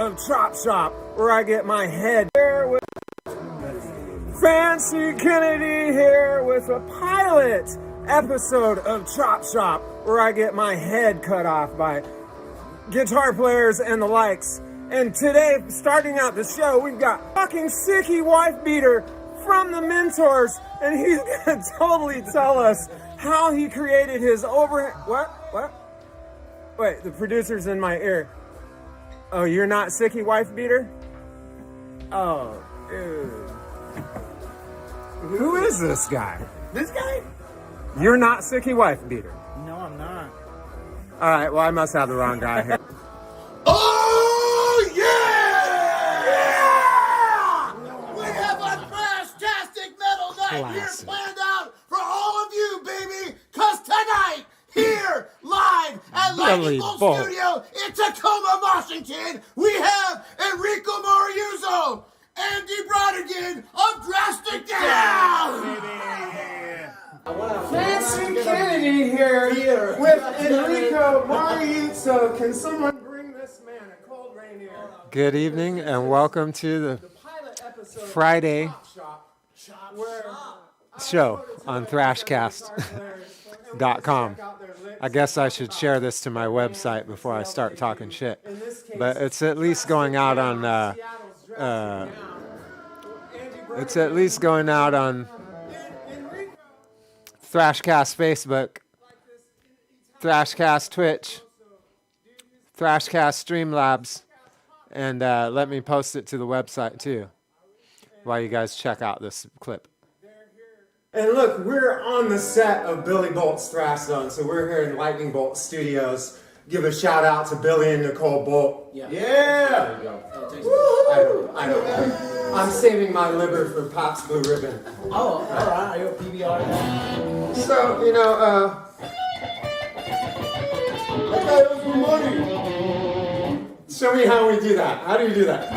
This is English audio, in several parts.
of Chop Shop, where I get my head here with Fancy Kennedy here with a pilot episode of Chop Shop, where I get my head cut off by guitar players and the likes. And today, starting out the show, we've got fucking sicky wife beater from the Mentors, and he's gonna totally tell us how he created his What? Wait, the producer's in my ear. Oh, you're not sicky wife beater? Oh, dude. Who is this guy? This guy? You're not sicky wife beater. No, I'm not. All right, well, I must have the wrong guy here. Oh, yeah! We have a Thrashcast Metal Night here planned out for all of you, baby! Because tonight, here, live at Lightning Bolt Studio in Tacoma, Washington, we have Enrico Moriuzzo, Andy Brodigan of Drastic Down! Fancy Kennedy here with Enrico Moriuzzo. Can someone bring this man a cold rainier? Good evening and welcome to the Friday show on Thrashcast.com. I guess I should share this to my website before I start talking shit. But it's at least going out on Thrashcast Facebook, Thrashcast Twitch, Thrashcast Streamlabs, and let me post it to the website too while you guys check out this clip. And look, we're on the set of Billy Bolt's Thrash Zone, so we're here in Lightning Bolt Studios. Give a shout out to Billy and Nicole Bolt. Yeah! There you go. I don't know. I'm saving my liver for Pop's Blue Ribbon. Oh, alright. Are you a PBR now? So, you know, that guy owes me money. Show me how we do that. How do you do that?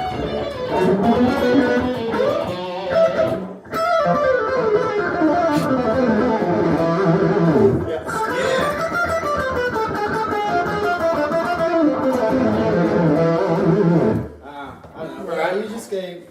Yes. Yeah. You just gave.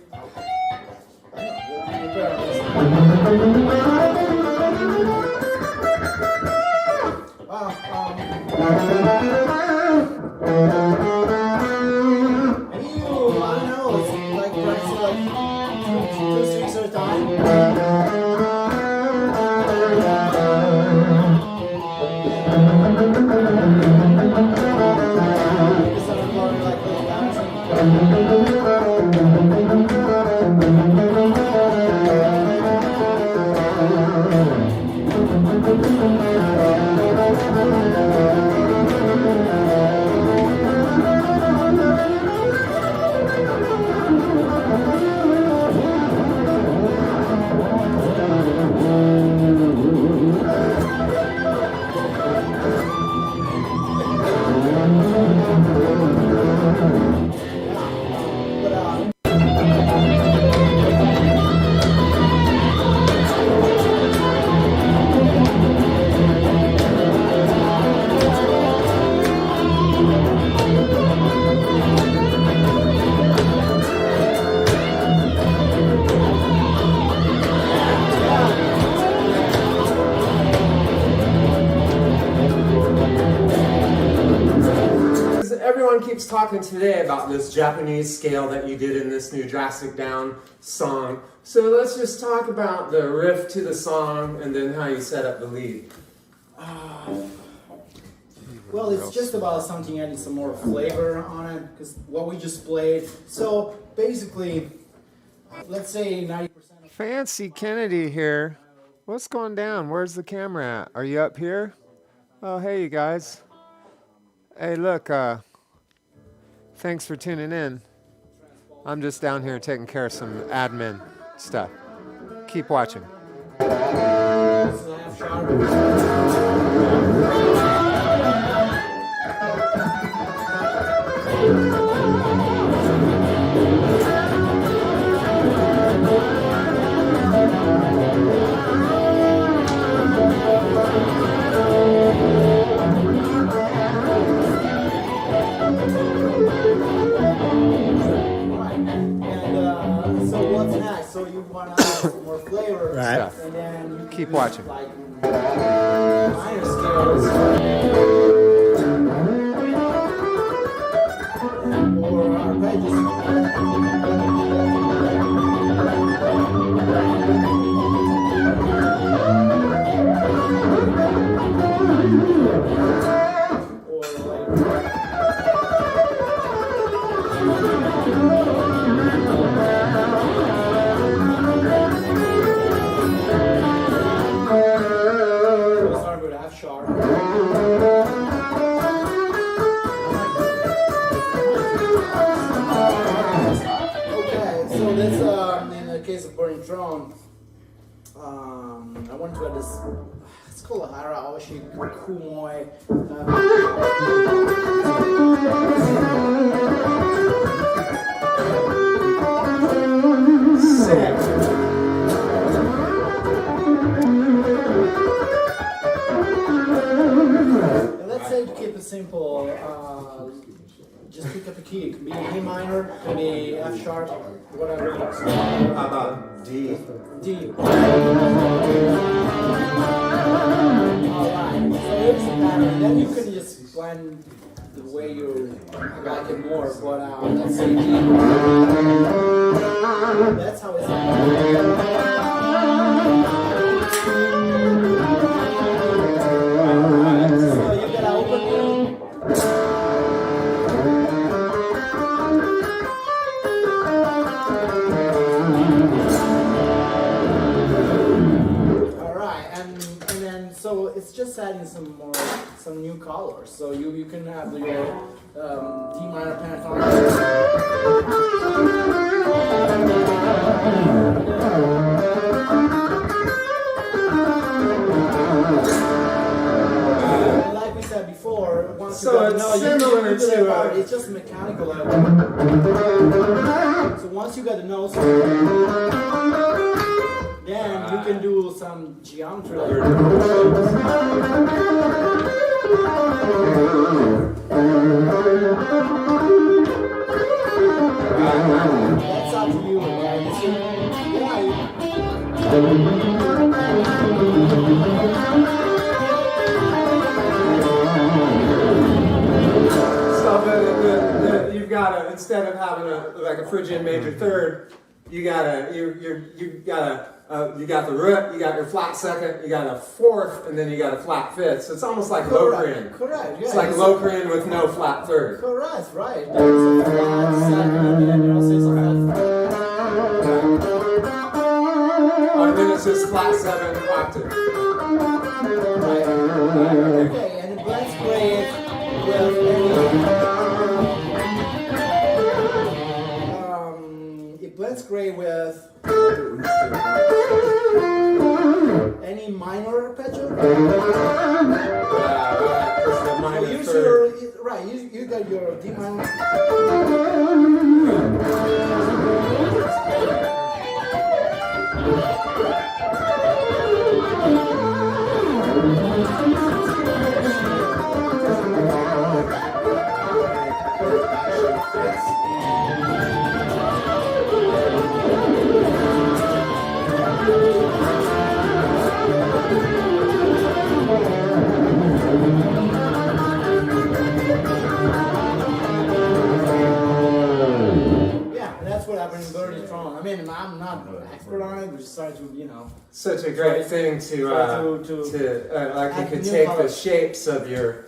Keeps talking today about this Japanese scale that you did in this new Drastic Down song. So let's just talk about the riff to the song and then how you set up the lead. Well, it's just about something adding some more flavor on it, because what we just played. So basically, let's say 90% of... Fancy Kennedy here. What's going down? Where's the camera at? Are you up here? Oh, hey, you guys. Hey, look, thanks for tuning in. I'm just down here taking care of some admin stuff. Keep watching. watching. like minor scales or arpeggios. I went to this, it's called a Hara Aoshi Kumoi. Sick. And let's say to keep it simple, just pick up a key. It can be A minor, it can be F sharp, whatever. How about D? D. Alright, so here's the pattern. Then you can just blend the way you like it more. But let's say D. That's how it's so you gotta open it. So it's just adding some new colors. So you can have your D minor pentatonic. Like we said before, once you got it's just mechanical. So once you got the notes, then you can do some geometry. That's up to you, guys. So you've got to, instead of having a Phrygian major third, you got the root, you got your flat second, you got a fourth, and then you got a flat fifth. So it's almost like Locrian. Correct. Yeah. It's like Locrian with no flat third. Correct. Right. There's a flat second, and then you also say And then it's just flat seven octave. Right. Okay. And it blends great with it blends great with any minor arpeggio? You got your D minor. I'm not an expert on it, but just started to, Such a great thing to like you could take the shapes of your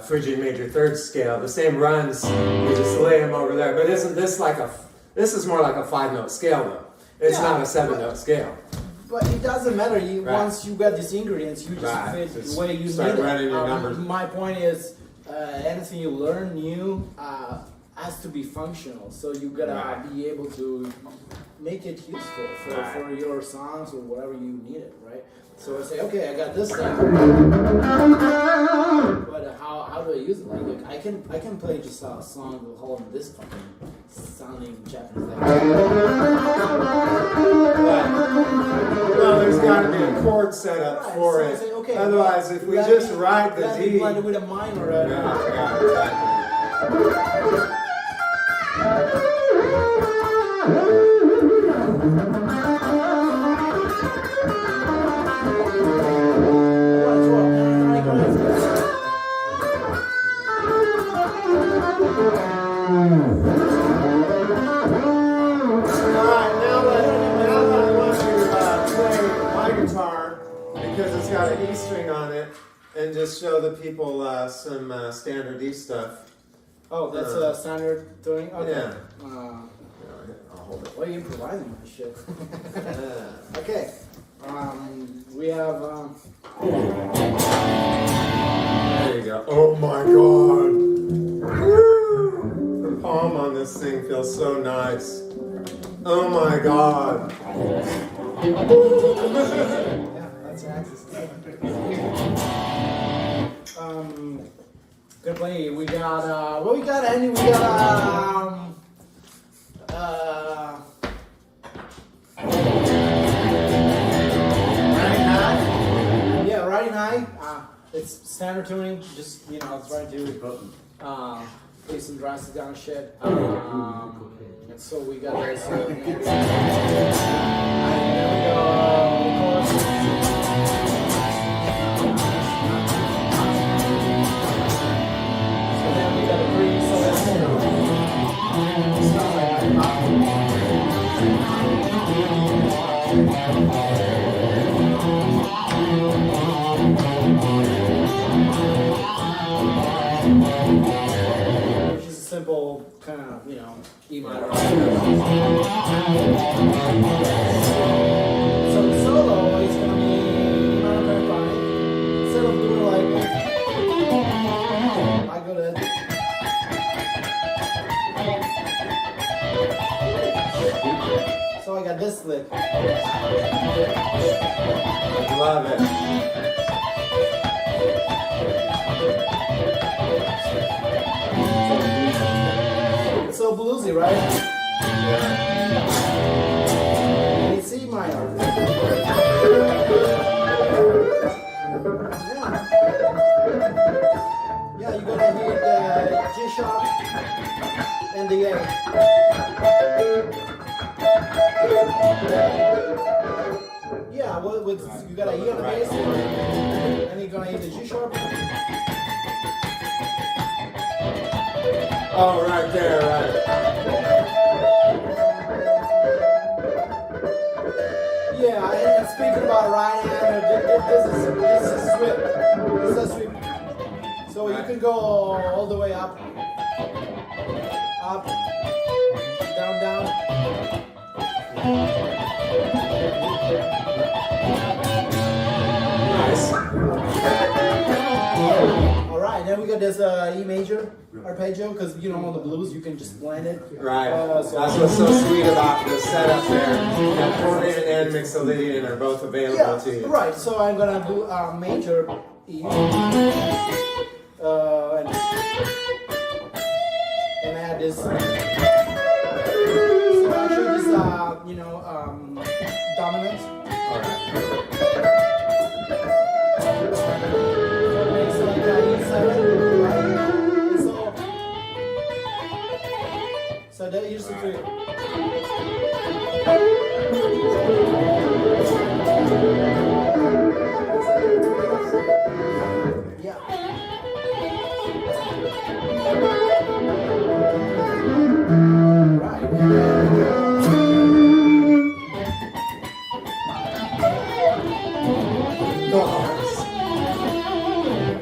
Phrygian major third scale, the same runs, you just lay them over there. But isn't this this is more like a 5-note scale though. It's not a 7-note scale. But it doesn't matter. Once you got these ingredients, you just fit the way you start need running it. your numbers. My point is, anything you learn new has to be functional. So you gotta be able to make it useful for your songs or whatever you need it, right? So I say, okay, I got this thing, but how do I use it? Like I can play just a song with all of this fucking sounding Japanese. Well, there's got to be a chord set up for it. Say, okay, otherwise, if we just write the D, blend it with a minor. got an E string on it, and just show the people some standard E stuff. Oh, that's a standard tuning? Okay. Yeah. I'll hold it. Why are you improvising my shit? Okay. We have. There you go. Oh my god. Woo! The palm on this thing feels so nice. Oh my god. Yeah, that's your access. Good play. We got what we got, Andy? We got yeah, riding high. It's standard tuning. Just it's right to play some drastic down shit. And so we got this. And then we go chorus. So then we got a breeze. So that's which is a simple kind of, E minor. So the solo is going to be E minor five. Instead of doing like, I go to. So I got this lick. Love it. It's so bluesy, right? Yeah. And it's E minor. Yeah, you're gonna hit the G sharp and the A. Yeah, with you got a E on the bass, and you're gonna hit the G sharp. Oh, right there, right. Yeah, and speaking about right hand, this is sweep. This is a sweep. So you can go all the way up, down, down. Nice. All right, then we got this E major arpeggio, because on the blues you can just blend it. Right. So That's what's so sweet about the setup there. Accordion and Mixolydian are both available to you. Right. So I'm gonna do major E, and add this. So actually this dominant. All right. Makes like E7, right? And so that here's the trick. Yeah. Right.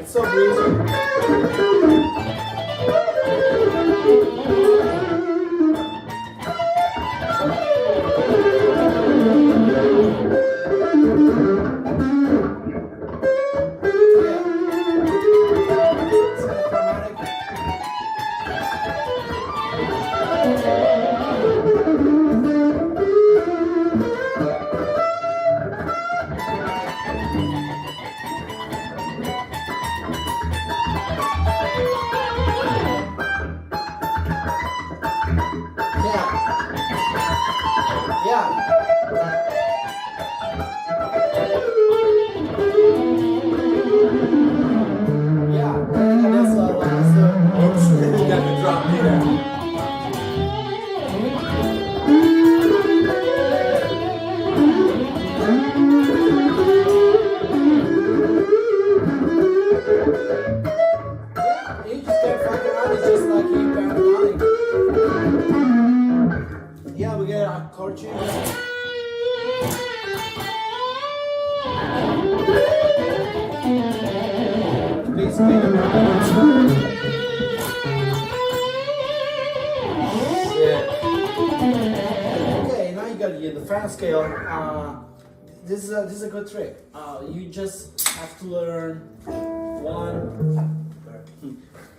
It's so bluesy. Okay, now you got the fan scale. This is a good trick. You just have to learn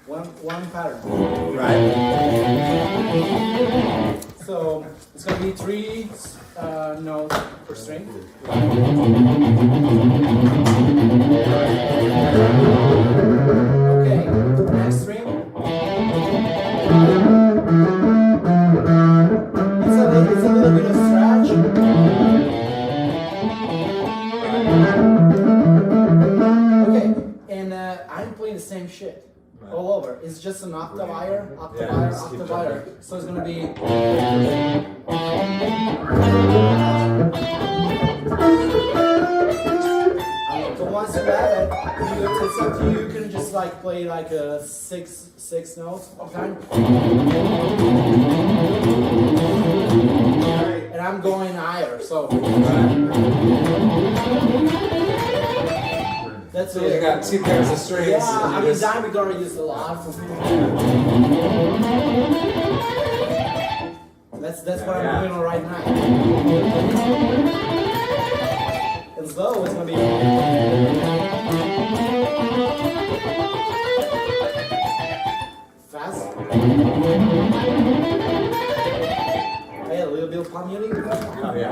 one pattern. Right. So it's gonna be 3 notes per string. Okay, next string. It's a little bit of scratch. Okay, and I'm playing the same shit all over. It's just an octave higher, octave higher, octave higher. So it's gonna be. So once you have it, it's up to you. You can just like play like a six notes all the time. And I'm going higher, so. That's So it. you got 2 pairs of strings. Yeah, I mean, Diamond Guard used a lot for That's what I'm doing right now. And slow, it's gonna be. Fast. Hey, a little bit of palm muting. Oh, yeah.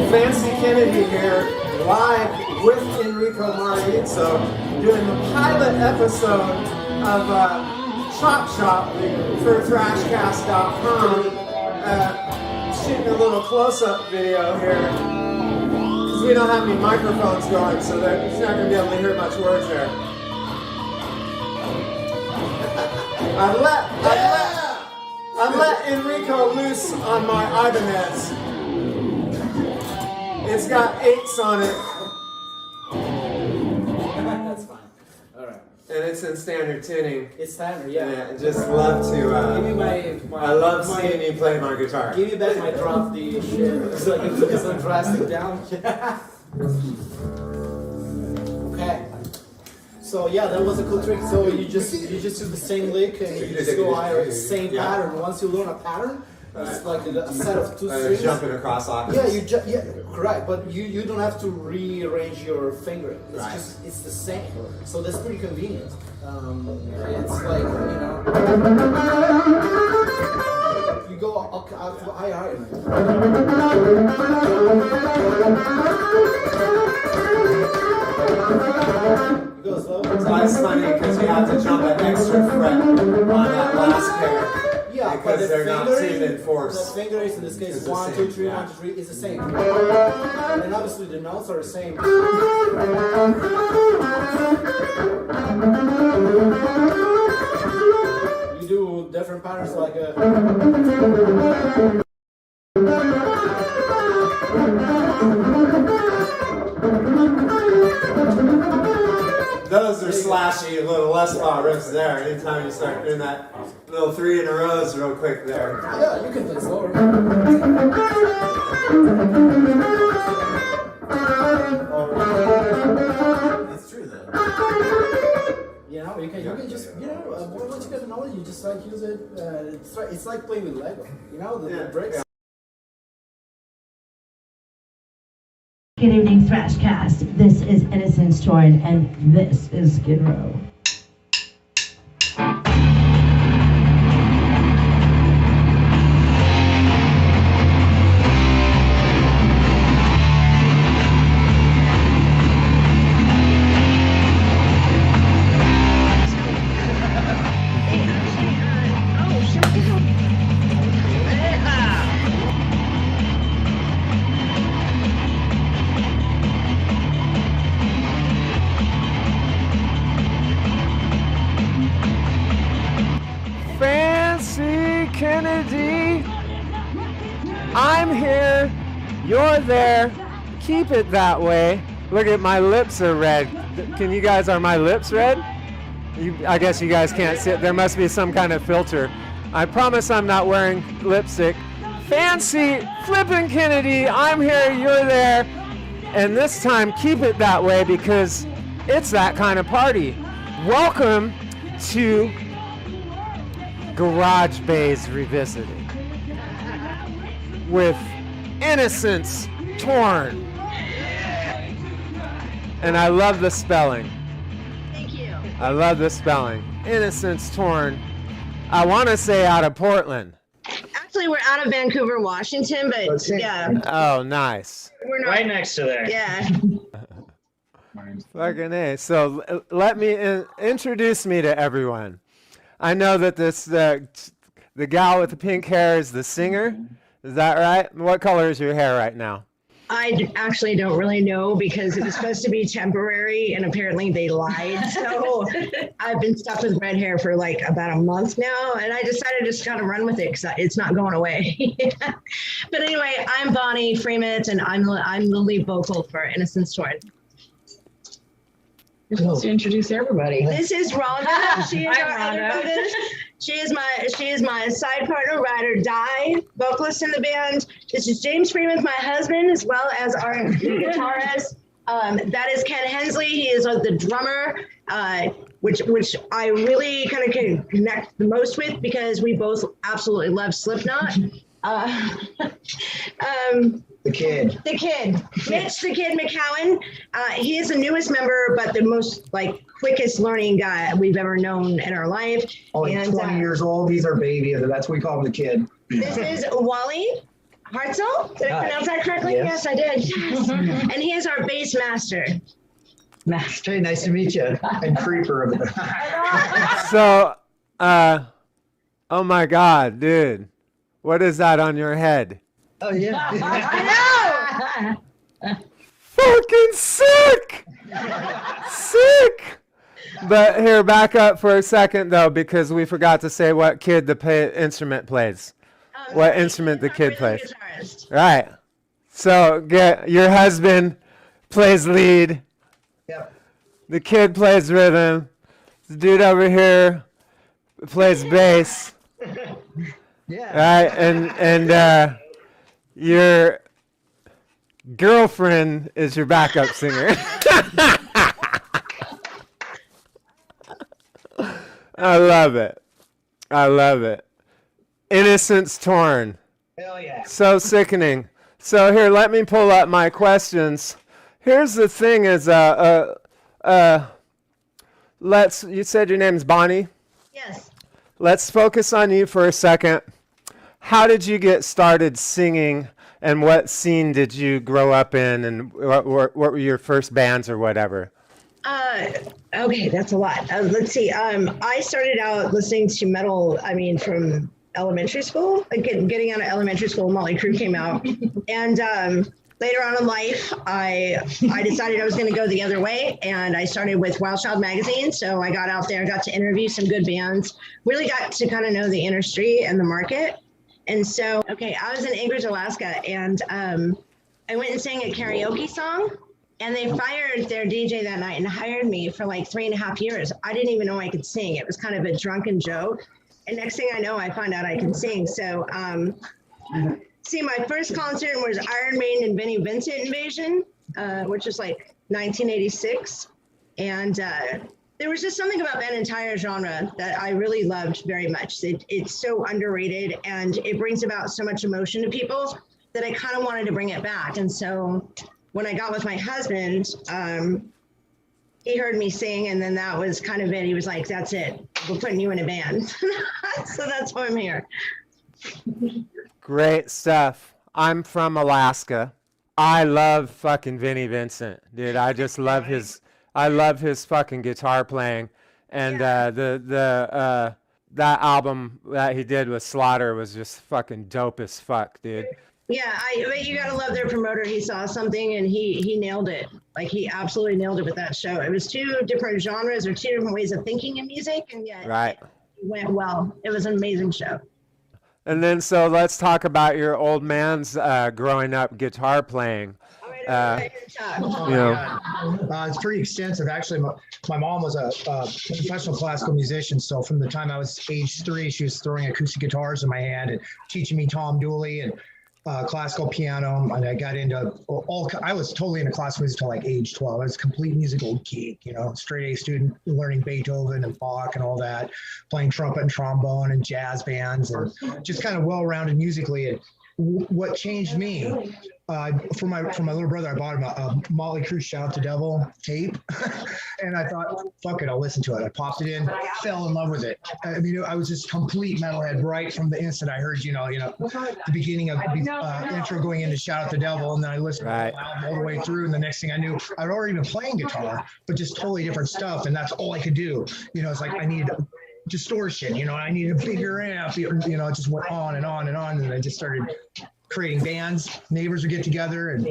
Fancy Kennedy here, live with Enrico Marizzo, doing the pilot episode of Chop Shop for Thrashcast.com. Shooting a little close-up video here, because we don't have any microphones going, so that he's not going to be able to hear much words there. I let Enrico loose on my Ibanez. It's got 8s on it. That's fine. Alright. And it's in standard tuning. It's standard, yeah. Yeah, I just love to. Give me my I love seeing you play my guitar. Give me back my drop D shit. So I can put some drastic down. Okay. So yeah, that was a cool trick. So you just do the same lick and you just go higher, same pattern. Once you learn a pattern, it's like a set of 2 strings. Jumping across octaves. Yeah, correct. But you don't have to rearrange your finger. It's it's the same. So that's pretty convenient. It's like you go higher. You go slow. So that's funny because you have to jump an extra fret on that last pair. Yeah, because but they're not seen in force. The finger is in this case It's 1, the 2, same, 3, yeah. 1, 2, 3. It's the same. And obviously the notes are the same. You do different patterns like a. Those are slashy little Les Paul riffs there. Anytime you start doing that little 3 in a rows real quick there. Yeah, you can play slower. It's true though. You know, you can just once you get to know it, you just like use it. It's like playing with Lego. You know, the bricks. Good evening, Thrashcast. This is Innocence Torn, and this is Skid Row. Fancy Kennedy, I'm here, you're there, keep it that way. Look at my lips are red. Are my lips red? I guess you guys can't see it. There must be some kind of filter. I promise I'm not wearing lipstick. Fancy Flippin' Kennedy. I'm here, you're there. And this time, keep it that way because it's that kind of party. Welcome to Garage Bays Revisited with Innocence Torn. And I love the spelling. Thank you. I love the spelling. Innocence Torn. I want to say out of Portland. Actually, we're out of Vancouver, Washington, but yeah, Oh, nice. we're not. Right next to there. Yeah. Fucking A. So let me introduce me to everyone. I know that the gal with the pink hair is the singer. Is that right? What color is your hair right now? I actually don't really know because it was supposed to be temporary and apparently they lied. So I've been stuck with red hair for like about a month now and I decided to just kind of run with it because it's not going away. But anyway, I'm Bonnie Fremont and I'm the lead vocal for Innocence Torn. You're supposed to introduce everybody. This is Rhonda. She is our other vocalist. She is my side partner, ride or die vocalist in the band. This is James Freeman, my husband, as well as our guitarist. That is Ken Hensley. He is the drummer, which I really kind of can connect the most with because we both absolutely love Slipknot. The kid. Mitch the Kid McCowan. He is the newest member, but the most quickest learning guy we've ever known in our life. Only 20 years old. He's our baby. That's what we call him, the kid. This is Wally Hartzell. Did I pronounce that correctly? Yes. Yes, I did. Yes. And he is our bass master. Hey, nice to meet you. And Creeper. So, oh my God, dude. What is that on your head? Oh, yeah. I know. Fucking sick! Sick! But here, back up for a second, though, because we forgot to say what kid the instrument plays. What instrument the kid plays. Guitarist. Right. So, your husband plays lead. Yep. The kid plays rhythm. The dude over here plays bass. Yeah. Right? And your girlfriend is your backup singer. I love it. I love it. Innocence Torn. Hell yeah. So sickening. So here, let me pull up my questions. Here's the thing is, you said your name's Bonnie? Yes. Let's focus on you for a second. How did you get started singing, and what scene did you grow up in, and what were your first bands or whatever? Okay, that's a lot. Let's see. I started out listening to metal, from elementary school. Getting out of elementary school, Motley Crue came out. And later on in life, I decided I was going to go the other way, and I started with Wild Child magazine. So I got out there, got to interview some good bands, really got to kind of know the industry and the market. And so, I was in Anchorage, Alaska, and I went and sang a karaoke song, and they fired their DJ that night and hired me for 3.5 years. I didn't even know I could sing. It was kind of a drunken joke. And next thing I know, I found out I can sing. So, my first concert was Iron Maiden and Vinnie Vincent Invasion, which was 1986. And there was just something about that entire genre that I really loved very much. It's so underrated and it brings about so much emotion to people that I kind of wanted to bring it back. And so when I got with my husband, he heard me sing, and then that was kind of it. He was like, that's it. We're putting you in a band. So that's why I'm here. Great stuff. I'm from Alaska. I love fucking Vinnie Vincent, dude. I just love I love his fucking guitar playing, and that album that he did with Slaughter was just fucking dope as fuck, dude. Yeah, you gotta love their promoter. He saw something and he nailed it. He absolutely nailed it with that show. It was two different genres or two different ways of thinking in music, and yet Right. it went well. It was an amazing show. And then so let's talk about your old man's growing up guitar playing. All right, It's pretty extensive. Actually, my mom was a professional classical musician. So from the time I was age 3, she was throwing acoustic guitars in my hand and teaching me Tom Dooley and classical piano. And I got into I was totally into classical music until like age 12. I was a complete musical geek, straight A student, learning Beethoven and Bach and all that, playing trumpet and trombone and jazz bands, and just kind of well-rounded musically. And what changed me, for my little brother, I bought him a Motley Crue Shout the Devil tape, and I thought, fuck it, I'll listen to it. I popped it in, fell in love with it. I mean, I was just complete metalhead right from the instant I heard, the beginning of the intro going into Shout at the Devil, and then I listened to the album all the way through, and the next thing I knew, I'd already been playing guitar, but just totally different stuff, and that's all I could do. It's like I needed distortion, I needed a bigger amp, it just went on and on and on, and I just started creating bands. Neighbors would get together, and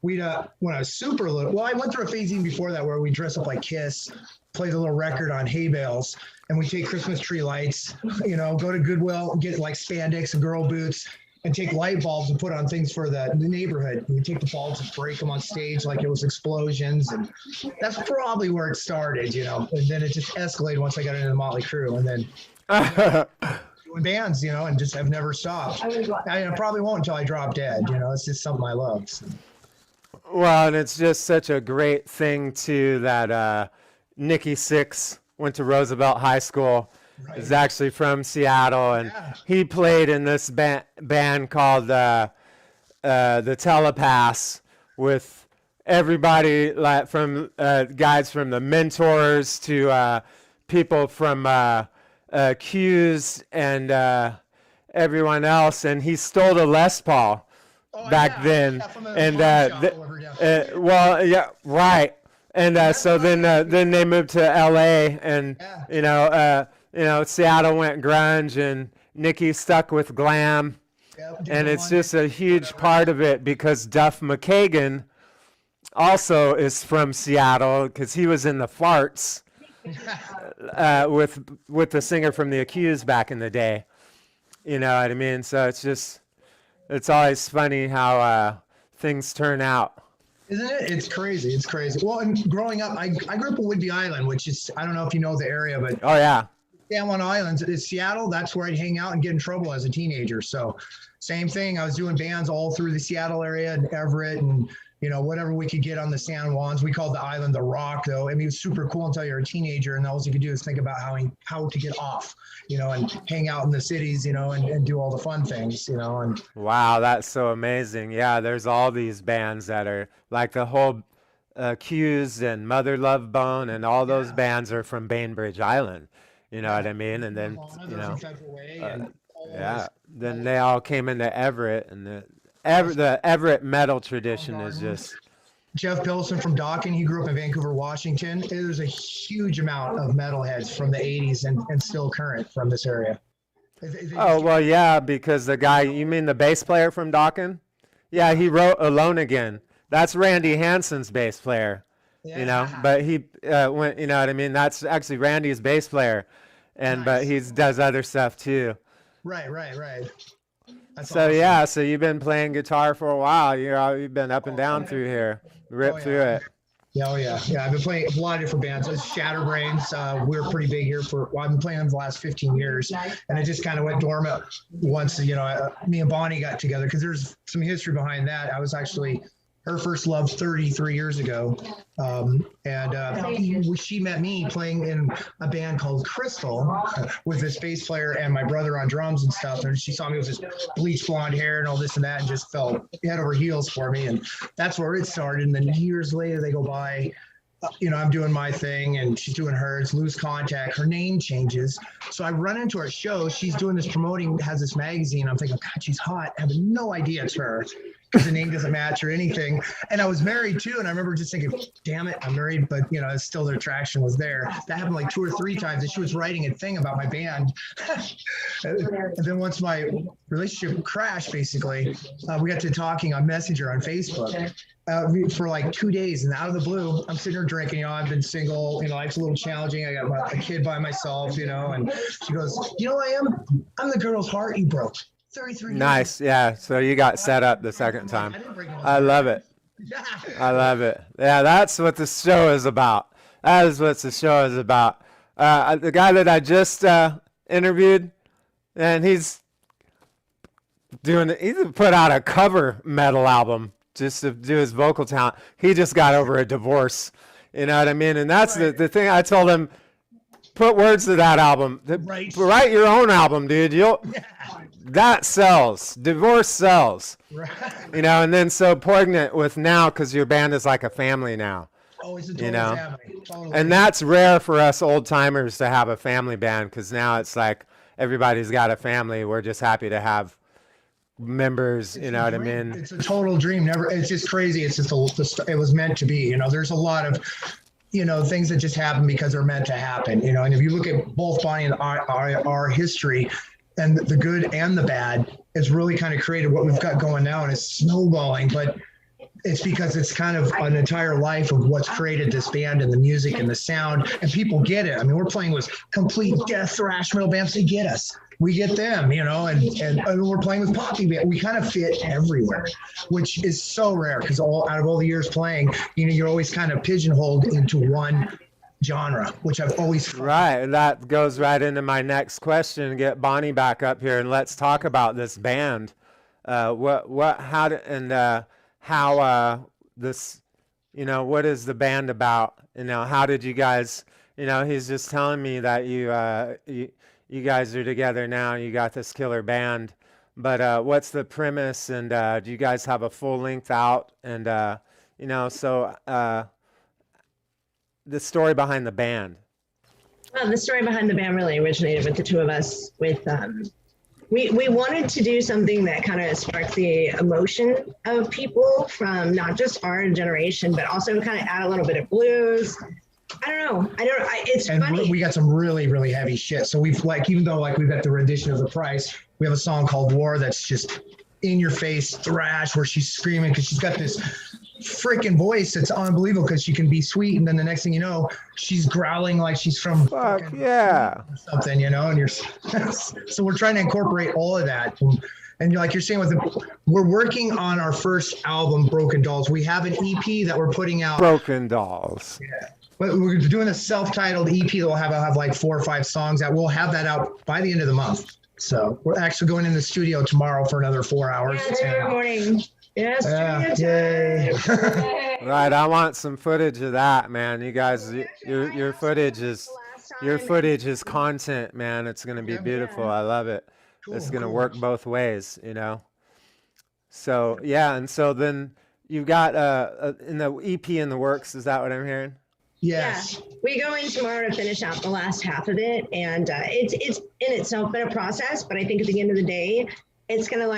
we'd when I was super little, well, I went through a phase even before that where we dress up like Kiss, played a little record on hay bales, and we take Christmas tree lights, go to Goodwill, get like spandex and girl boots, and take light bulbs and put on things for the neighborhood. We take the bulbs and break them on stage like it was explosions, and that's probably where it started, and then it just escalated once I got into the Motley Crue, and then doing bands, and just have never stopped. I probably won't until I drop dead, it's just something I love. So. Well, and it's just such a great thing too that Nikki Sixx went to Roosevelt High School. Right. Is actually from Seattle, and he played in this band called the Telepaths with everybody, like from guys from the Mentors to people from Q's and everyone else, and he stole a Les Paul back then, and and so then they moved to LA, and Seattle went grunge, and Nikki stuck with glam, and it's just a huge part of it because Duff McKagan also is from Seattle because he was in the Farts with the singer from the Accused back in the day. You know what I mean? So it's always funny how things turn out. Isn't it? It's crazy. It's crazy. Well, and growing up, I grew up in Whidbey Island, which is, I don't know if you know the area, but oh yeah, San Juan Islands is Seattle. That's where I'd hang out and get in trouble as a teenager. So same thing. I was doing bands all through the Seattle area and Everett and, whatever we could get on the San Juans. We called the island the Rock, though. I mean, it was super cool until you're a teenager, and all you could do is think about how to get off, and hang out in the cities, and do all the fun things, and wow, that's so amazing. Yeah, there's all these bands that are like the whole Q's and Mother Love Bone, and all those bands are from Bainbridge Island. You know what I mean? And then then they all came into Everett, and the Everett metal tradition is just. Jeff Pilson from Dawkin, he grew up in Vancouver, Washington. There's a huge amount of metalheads from the 80s and still current from this area. Oh, well, yeah, because the guy, you mean the bass player from Dawkin? Yeah, he wrote Alone Again. That's Randy Hansen's bass player, but he went, you know what I mean? That's actually Randy's bass player, but he does other stuff too. Right. That's so awesome. Yeah, so you've been playing guitar for a while. You've been up and down through here, through it. Yeah, I've been playing a lot of different bands. Shatterbrains, we're pretty big here I've been playing them the last 15 years, and it just kind of went dormant once, me and Bonnie got together, because there's some history behind that. I was actually her first love 33 years ago. She met me playing in a band called Crystal with this bass player and my brother on drums and stuff. And she saw me with this bleach blonde hair and all this and that, and just fell head over heels for me. And that's where it started. And then years later, they go by, I'm doing my thing and she's doing hers, lose contact. Her name changes. So I run into her show. She's doing this promoting, has this magazine. I'm thinking, God, she's hot. I have no idea it's her, because the name doesn't match or anything. And I was married too. And I remember just thinking, damn it, I'm married, but still the attraction was there. That happened like 2 or 3 times. And she was writing a thing about my band. And then once my relationship crashed, basically, we got to talking on Messenger on Facebook for like 2 days. And out of the blue, I'm sitting here drinking, I've been single, life's a little challenging. I got a kid by myself, and she goes, I'm the girl's heart you broke. 33 Nice, yeah. So you got set up the second time. I love it. I love it. Yeah, that's what the show is about. That is what the show is about. The guy that I just interviewed, and he's put out a cover metal album just to do his vocal talent. He just got over a divorce. You know what I mean? And that's the thing I told him, put words to that album. Write your own album, dude. That sells. Divorce sells. Right. You know, and then so poignant with now because your band is like a family now. Oh, it's a total family. Totally. And that's rare for us old timers to have a family band because now it's like everybody's got a family. We're just happy to have members. You know what I mean? It's a total dream. It's just crazy. It's just it was meant to be. You know, there's a lot of things that just happen because they're meant to happen. You know, and if you look at both Bonnie and our history, and the good and the bad, it's really kind of created what we've got going now, and it's snowballing. But it's because it's kind of an entire life of what's created this band and the music and the sound, and people get it. I mean, we're playing with complete death thrash metal bands. They get us. We get them, and we're playing with poppy band. We kind of fit everywhere, which is so rare because out of all the years playing, you're always kind of pigeonholed into one genre, which I've always right. And that goes right into my next question. Get Bonnie back up here and let's talk about this band. How this, what is the band about? How did you guys? He's just telling me that you guys are together now. You got this killer band, but what's the premise? And do you guys have a full length out? And the story behind the band. The story behind the band really originated with the two of us. We wanted to do something that kind of sparked the emotion of people from not just our generation, but also kind of add a little bit of blues. I don't know. It's funny. We got some really, really heavy shit. So we've even though we've got the rendition of The Price, we have a song called War that's just in your face thrash where she's screaming because she's got this freaking voice that's unbelievable because she can be sweet, and then the next thing you know, she's growling like she's from something, and you're so we're trying to incorporate all of that. And like you're saying, we're working on our first album, Broken Dolls. We have an EP that we're putting out. Broken Dolls. Yeah. But we're doing a self-titled EP that will have like 4 or 5 songs that we'll have that out by the end of the month. So we're actually going in the studio tomorrow for another 4 hours. Yeah, tomorrow morning. Yes. Right, I want some footage of that, man. You guys, your footage is content, man. It's gonna be beautiful. I love it. It's gonna work both ways, So and so then you've got in the EP in the works. Is that what I'm hearing? Yes. Yeah, we go in tomorrow to finish out the last half of it, and it's in itself been a process. But I think at the end of the day, it's gonna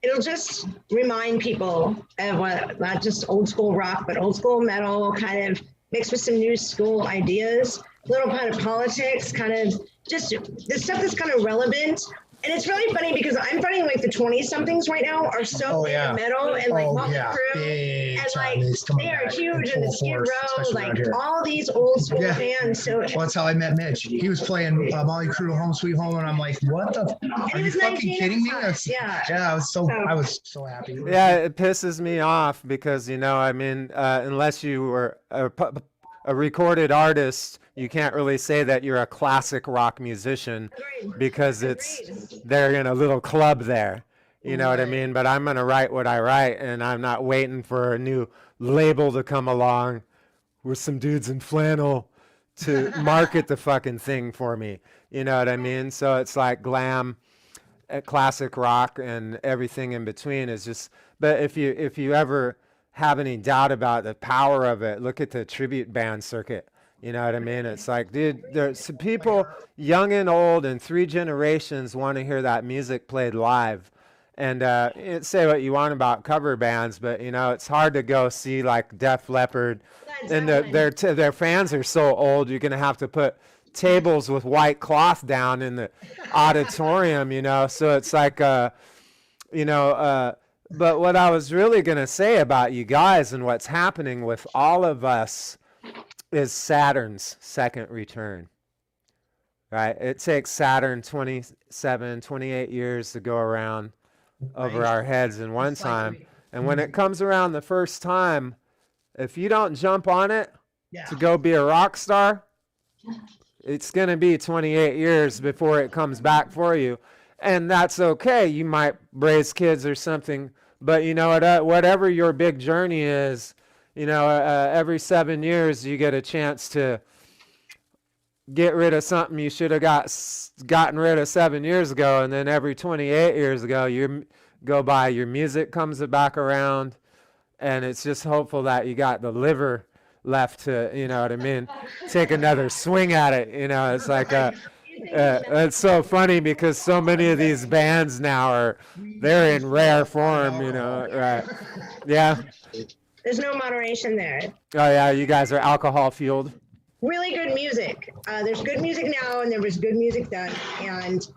it'll just remind people of what not just old school rock, but old school metal, kind of mixed with some new school ideas, little kind of politics, kind of just the stuff that's kind of relevant. And it's really funny because I'm finding the 20-somethings right now are so into metal and Motley Crue, and they are huge in the Skid Row, all these old school bands. So well, that's how I met Mitch. He was playing Motley Crue, Home Sweet Home, and I'm like, what the? Are you fucking kidding me? I was so happy. Yeah, it pisses me off because unless you were a recorded artist, you can't really say that you're a classic rock musician because they're in a little club there. You know what I mean? But I'm going to write what I write, and I'm not waiting for a new label to come along with some dudes in flannel to market the fucking thing for me. You know what I mean? So it's like glam, classic rock, and everything in between is just. But if you ever have any doubt about the power of it, look at the tribute band circuit. You know what I mean? It's like, dude, there's some people, young and old, and 3 generations want to hear that music played live. And say what you want about cover bands, but it's hard to go see Def Leppard, and their fans are so old. You're gonna have to put tables with white cloth down in the auditorium. So it's But what I was really gonna say about you guys and what's happening with all of us is Saturn's second return, right? It takes Saturn 27, 28 years to go around over our heads in one time. And when it comes around the first time, if you don't jump on it Yeah. to go be a rock star, it's going to be 28 years before it comes back for you. And that's okay. You might raise kids or something, but you know what, whatever your big journey is, every 7 years you get a chance to get rid of something you should have gotten rid of 7 years ago. And then every 28 years ago, you go by, your music comes back around, and it's just hopeful that you got the liver left to, you know what I mean, take another swing at it. It's like it's so funny because so many of these bands now they're in rare form, right? Yeah. There's no moderation there. Oh yeah, you guys are alcohol fueled. Really good music. There's good music now, and there was good music then. And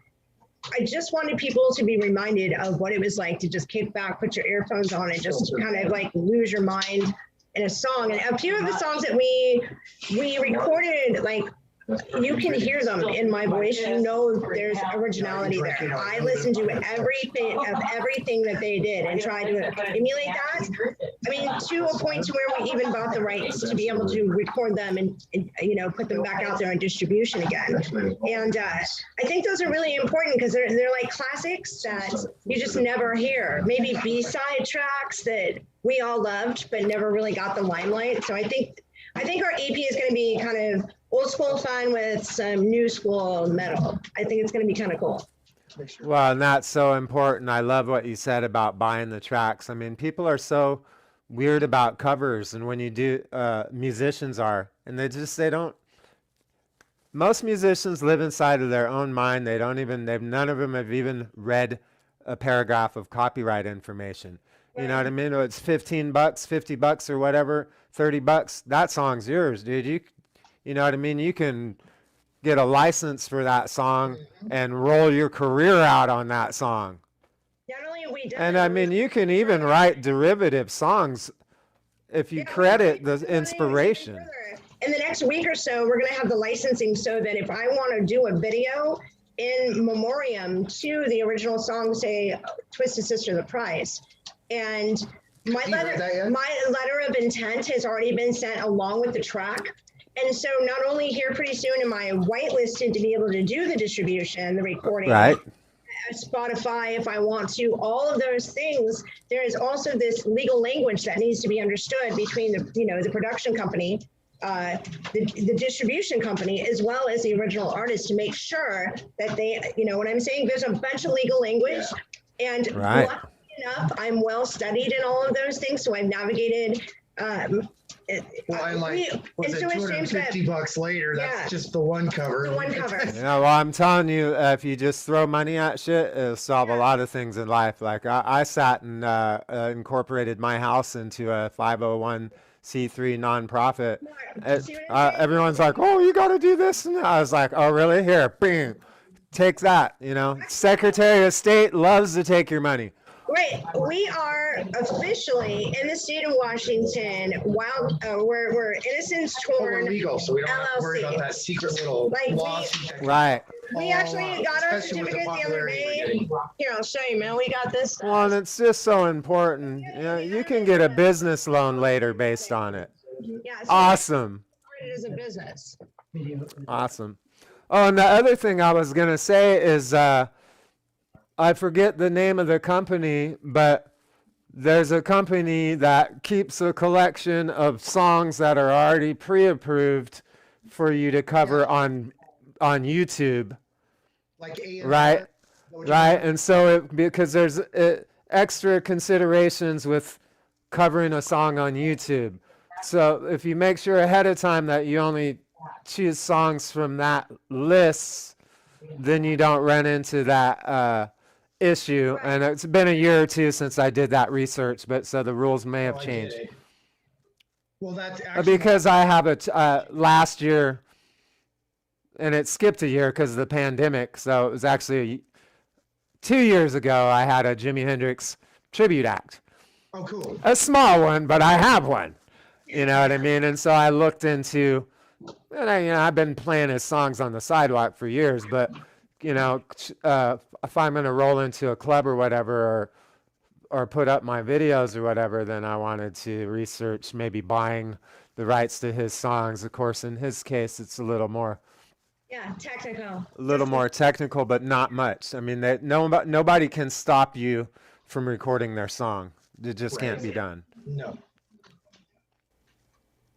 I just wanted people to be reminded of what it was like to just kick back, put your earphones on, and just kind of like lose your mind in a song. And a few of the songs that we recorded, like, you can hear them in my voice. There's originality there. I listened to everything that they did and tried to emulate that. I mean, to a point to where we even bought the rights to be able to record them and put them back out there on distribution again. And I think those are really important because they're like classics that you just never hear. Maybe B-side tracks that we all loved but never really got the limelight. So I think our EP is going to be kind of old school fun with some new school metal. I think it's going to be kind of cool. Well, and that's so important. I love what you said about buying the tracks. I mean, people are so weird about covers, and when you do, musicians are, and most musicians live inside of their own mind. None of them have even read a paragraph of copyright information. You know what I mean? It's $15, $50 or whatever, $30. That song's yours, dude. You know what I mean? You can get a license for that song and roll your career out on that song. Not only have we done And I mean, you can even write derivative songs if you credit the inspiration. In the next week or so, we're going to have the licensing so that if I want to do a video in memoriam to the original song, say Twisted Sister the Price, and my letter of intent has already been sent along with the track. And so not only here pretty soon am I whitelisted to be able to do the distribution, the recording, right, Spotify if I want to, all of those things, there is also this legal language that needs to be understood between the production company, the distribution company, as well as the original artist, to make sure that they, what I'm saying, there's a bunch of legal language, and right. luckily enough, I'm well studied in all of those things, so I've navigated. $250 later, that's just the one cover. The one cover. Well, I'm telling you, if you just throw money at shit, it'll solve a lot of things in life. Like I sat and incorporated my house into a 501c3 nonprofit. Everyone's like, "Oh, you got to do this," and I was like, "Oh, really? Here, bing, take that." Secretary of State loves to take your money. Right. We are officially in the state of Washington. We're Innocence Torn. We're legal, so we don't have to worry about that secret little lawsuit. Right. We actually got our certificate the other day. Here, I'll show you, man. We got this. Well, and it's just so important. You can get a business loan later based on it. Yeah, so awesome. It is a business. Awesome. Oh, and the other thing I was gonna say is, I forget the name of the company, but there's a company that keeps a collection of songs that are already pre-approved for you to cover on YouTube. Like A&R? Right. And so because there's extra considerations with covering a song on YouTube. So if you make sure ahead of time that you only choose songs from that list, then you don't run into that issue. And it's been a year or two since I did that research, but so the rules may have changed. Well, that's actually because I have last year, and it skipped a year because of the pandemic. So it was actually 2 years ago. I had a Jimi Hendrix tribute act. Oh, cool. A small one, but I have one. You know what I mean? And so I looked into, and I've been playing his songs on the sidewalk for years, but if I'm going to roll into a club or whatever, or or put up my videos or whatever, then I wanted to research maybe buying the rights to his songs. Of course, in his case, it's a little more technical, but not much. I mean, nobody can stop you from recording their song. It just can't be done. No.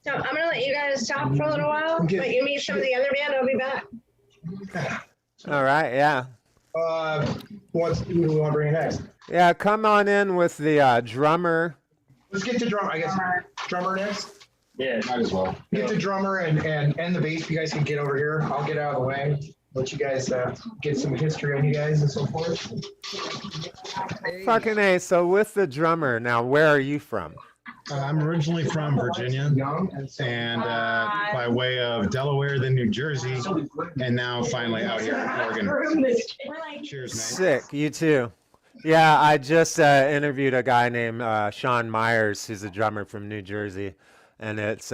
So I'm gonna let you guys talk for a little while. Let you meet some of the other band. I'll be back. All right, yeah. Who do we want to bring next? Yeah, come on in with the drummer. Let's get to drummer. I guess drummer next. Yeah, might as well. Get the drummer and the bass. You guys can get over here. I'll get out of the way. Let you guys get some history on you guys and so forth. Fucking A. So with the drummer, now where are you from? I'm originally from Virginia, and by way of Delaware, then New Jersey, and now finally out here in Oregon. Cheers, man. Sick, you too. Yeah, I just interviewed a guy named Sean Myers, who's a drummer from New Jersey, and it's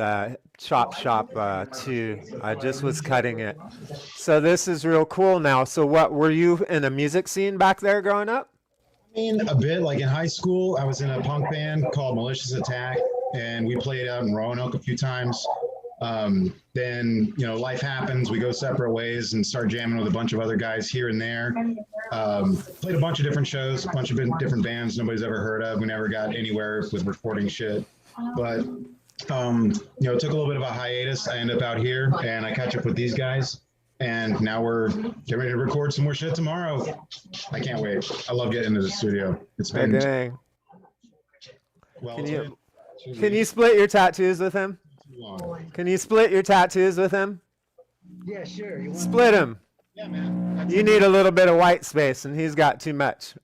Chop Shop 2. I just was cutting it. So this is real cool now. So what, were you in a music scene back there growing up? A bit, like in high school, I was in a punk band called Malicious Attack, and we played out in Roanoke a few times. Then, life happens. We go separate ways and start jamming with a bunch of other guys here and there. Played a bunch of different shows, a bunch of different bands nobody's ever heard of. We never got anywhere with recording shit. But, took a little bit of a hiatus. I end up out here, and I catch up with these guys. And now we're getting ready to record some more shit tomorrow. I can't wait. I love getting into the studio. It's been well. Can you split your tattoos with him? Can you split your tattoos with him? Yeah, sure. Split him. Yeah, man. You need a little bit of white space, and he's got too much.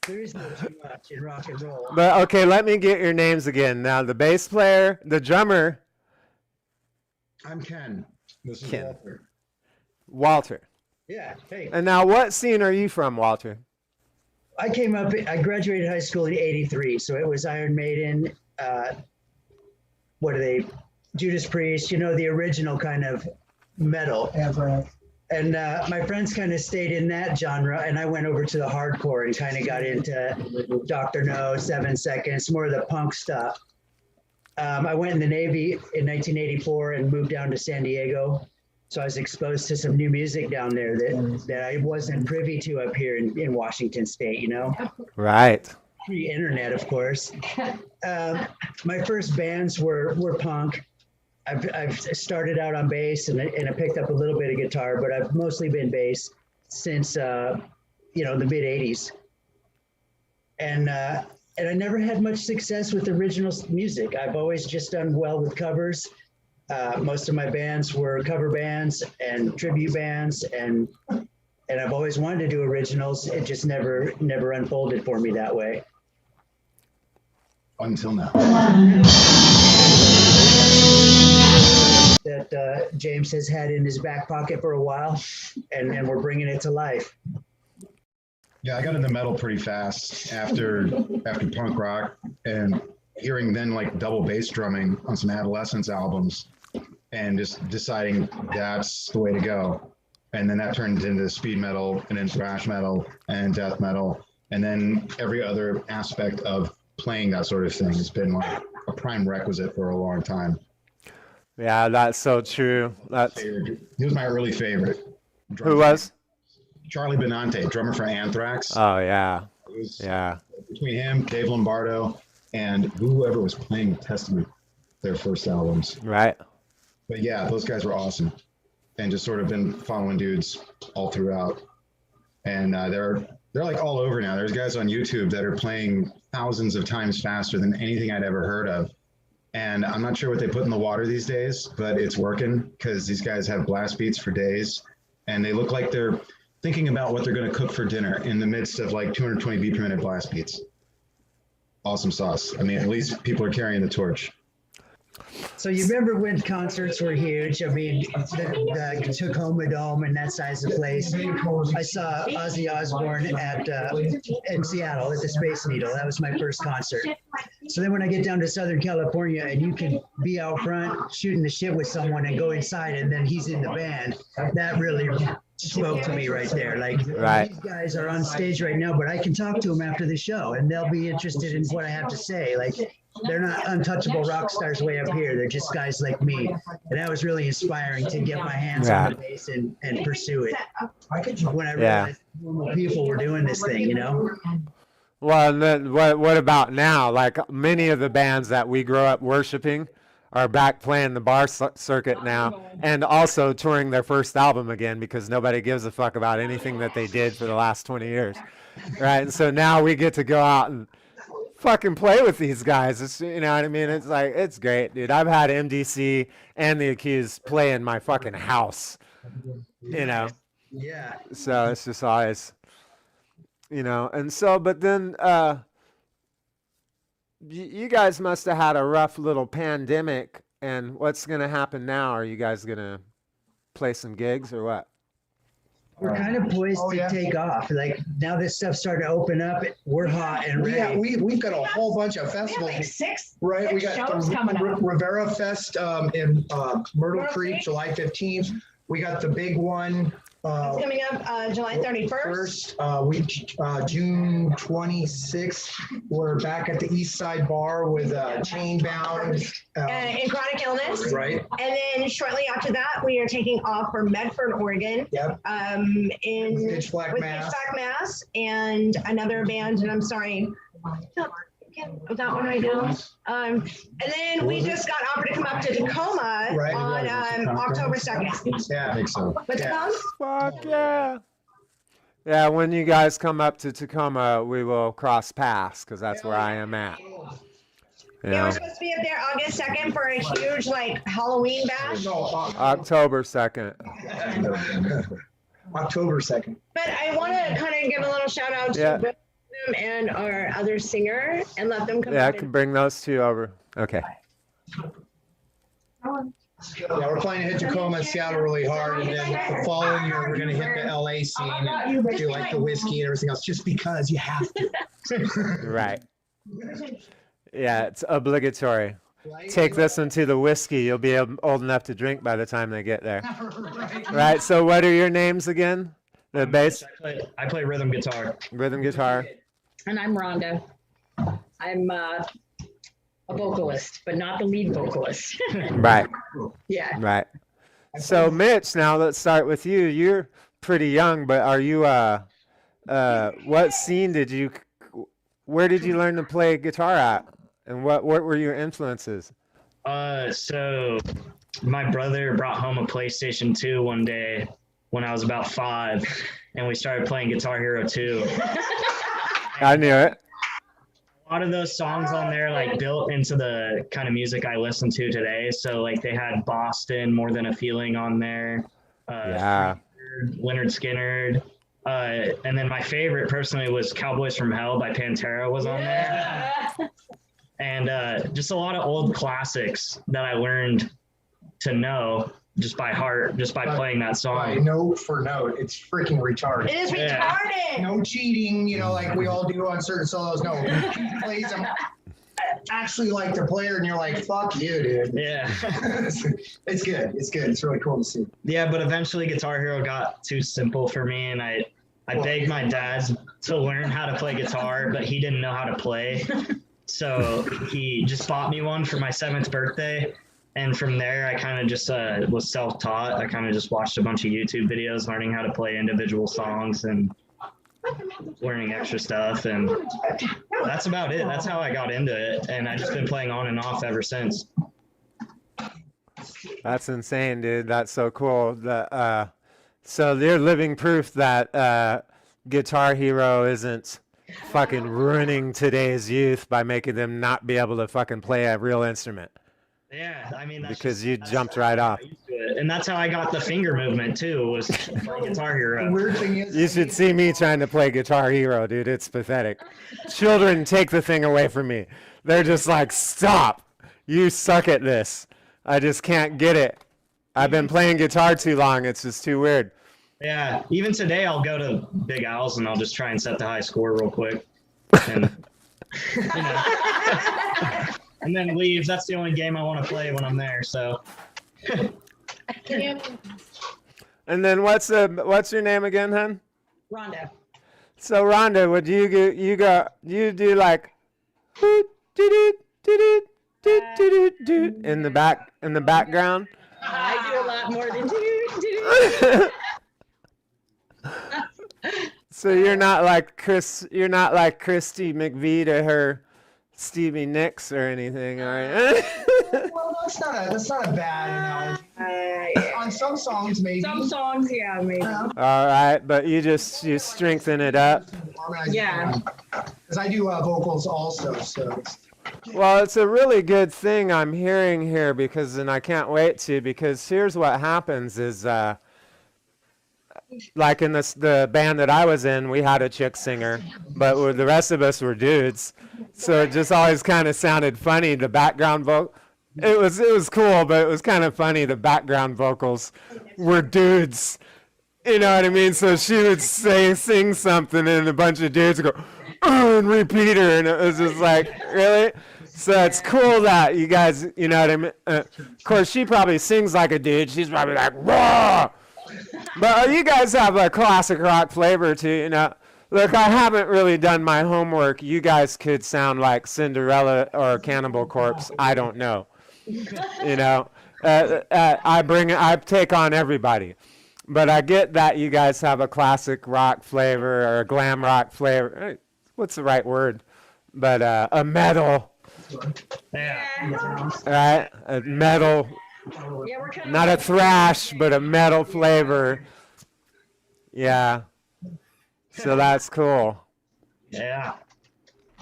There is no too much in rock and roll. But okay, let me get your names again. Now, the bass player, the drummer. I'm Ken. This is Ken. Walter. Walter. Yeah. Hey. And now, what scene are you from, Walter? I graduated high school in '83, so it was Iron Maiden. Judas Priest, the original kind of metal. And my friends kind of stayed in that genre, and I went over to the hardcore and kind of got into Dr. No, 7 Seconds, more of the punk stuff. I went in the Navy in 1984 and moved down to San Diego. So I was exposed to some new music down there that I wasn't privy to up here in Washington State, Right. Pre-internet, of course. My first bands were punk. I've started out on bass and I picked up a little bit of guitar, but I've mostly been bass since the mid '80s. And I never had much success with original music. I've always just done well with covers. Most of my bands were cover bands and tribute bands, and I've always wanted to do originals. It just never unfolded for me that way. Until now. That James has had in his back pocket for a while, and we're bringing it to life. Yeah, I got into metal pretty fast after punk rock, and hearing then like double bass drumming on some Adolescence albums, and just deciding that's the way to go. And then that turned into speed metal, and then thrash metal, and death metal, and then every other aspect of playing that sort of thing has been like a prime requisite for a long time. Yeah, that's so true. He was my early favorite. Who was? Charlie Benante, drummer for Anthrax. Oh, yeah. Yeah. Between him, Dave Lombardo, and whoever was playing Testament, their first albums. Right. But yeah, those guys were awesome. And just sort of been following dudes all throughout. And they're like all over now. There's guys on YouTube that are playing thousands of times faster than anything I'd ever heard of. And I'm not sure what they put in the water these days, but it's working because these guys have blast beats for days. And they look like they're thinking about what they're going to cook for dinner in the midst of like 220 beat per minute blast beats. Awesome sauce. I mean, at least people are carrying the torch. So you remember when concerts were huge? I mean, the Tacoma Dome and that size of place. I saw Ozzy Osbourne in Seattle at the Space Needle. That was my first concert. So then when I get down to Southern California and you can be out front shooting the shit with someone and go inside and then he's in the band, that really spoke to me right there. Like, Right. these guys are on stage right now, but I can talk to them after the show and they'll be interested in what I have to say. Like, they're not untouchable rock stars way up here. They're just guys like me. And that was really inspiring to get my hands on the bass and pursue it. When I realized normal people were doing this thing, you know? Well, and then what about now? Like many of the bands that we grew up worshiping are back playing the bar circuit now and also touring their first album again because nobody gives a fuck about anything that they did for the last 20 years. Right? And so now we get to go out and fucking play with these guys. It's, you know what I mean? It's like, it's great, dude. I've had MDC and The Accused play in my fucking house, you know? Yeah. So it's just always, you know, and so, but then, you guys must have had a rough little pandemic, and what's going to happen now? Are you guys going to play some gigs or what? We're kind of poised to take off. Like, now this stuff's starting to open up. We're hot and ready. We've got a whole bunch of festivals. Like six We got shows coming up. Rivera Fest in Myrtle Creek, July 15th. We got the big one. It's coming up July 31st. June 26th, we're back at the East Side Bar with Chainbound. In chronic illness. Right. And then shortly after that, we are taking off for Medford, Oregon. Yep. In Pitch Black Mass. Mass and another band, and I'm sorry. That one right now. And then we just got offered to come up to Tacoma on October 2nd. Yeah, I think so. What's it called? Fuck yeah. Yeah, when you guys come up to Tacoma, we will cross paths because that's where I am at. Yeah, we're supposed to be up there August 2nd for a huge like Halloween bash. October 2nd. October 2nd. But I want to kind of give a little shout out to both of them and our other singer and let them come. Yeah, I can bring those two over. Okay. Yeah, we're planning to hit Tacoma and Seattle really hard, and then the following year we're going to hit the LA scene and do like the whiskey and everything else, just because you have to. Right. Yeah, it's obligatory. Take this into the whiskey. You'll be old enough to drink by the time they get there. Right. So, what are your names again? The bass. I play rhythm guitar. Rhythm guitar. And I'm Rhonda. I'm a vocalist, but not the lead vocalist. Right. Yeah. Right. So, Mitch, now let's start with you. You're pretty young, but are you what scene where did you learn to play guitar at? And what were your influences? So my brother brought home a PlayStation 2 one day when I was about 5, and we started playing Guitar Hero 2. I knew it. A lot of those songs on there like built into the kind of music I listen to today. So like they had Boston, More Than a Feeling on there. Yeah. Leonard Skinner. And then my favorite personally was Cowboys from Hell by Pantera was on there. And just a lot of old classics that I learned to know just by heart, just by playing that song. Note for note, it's freaking retarded. It is retarded. No cheating, like we all do on certain solos. No, he plays them actually like the player, and you're like, fuck you, dude. Yeah. It's good. It's good. It's really cool to see. Yeah, but eventually Guitar Hero got too simple for me, and I begged my dad to learn how to play guitar, but he didn't know how to play. So he just bought me one for my 7th birthday. And from there, I kind of just was self-taught. I kind of just watched a bunch of YouTube videos, learning how to play individual songs and learning extra stuff. And that's about it. That's how I got into it. And I've just been playing on and off ever since. That's insane, dude. That's so cool. So they're living proof that Guitar Hero isn't fucking ruining today's youth by making them not be able to fucking play a real instrument. Yeah, I mean, because you jumped right off. And that's how I got the finger movement too, was playing Guitar Hero. The weird thing is, you should see me trying to play Guitar Hero, dude. It's pathetic. Children take the thing away from me. They're just like, stop. You suck at this. I just can't get it. I've been playing guitar too long. It's just too weird. Yeah, even today I'll go to Big Al's and I'll just try and set the high score real quick. And, and then leave. That's the only game I want to play when I'm there. So. And then what's your name again, hun? Rhonda. So Rhonda, would you do like in the background? I do a lot more than So you're not like Christy McVie to her Stevie Nicks or anything, all right? Well, that's not a bad analogy. On some songs, maybe. Some songs, yeah, maybe. All right, but you strengthen it up. Yeah. Because I do vocals also, so. Well, it's a really good thing I'm hearing here and I can't wait because here's what happens is, like in the band that I was in, we had a chick singer, but the rest of us were dudes. So it just always kind of sounded funny. The background vocal, it was cool, but it was kind of funny. The background vocals were dudes. You know what I mean? So she would sing something, and a bunch of dudes would go, and repeat her, and it was just like, really? So it's cool that you guys, you know what I mean? Of course, she probably sings like a dude. She's probably like, raw. But you guys have a classic rock flavor too, you know. Look, I haven't really done my homework. You guys could sound like Cinderella or Cannibal Corpse. I don't know. You know, I take on everybody. But I get that you guys have a classic rock flavor or a glam rock flavor. What's the right word? But a metal. Yeah. Right? A metal. Yeah, we're kind of Not a thrash, but a metal flavor. Yeah. So that's cool. Yeah.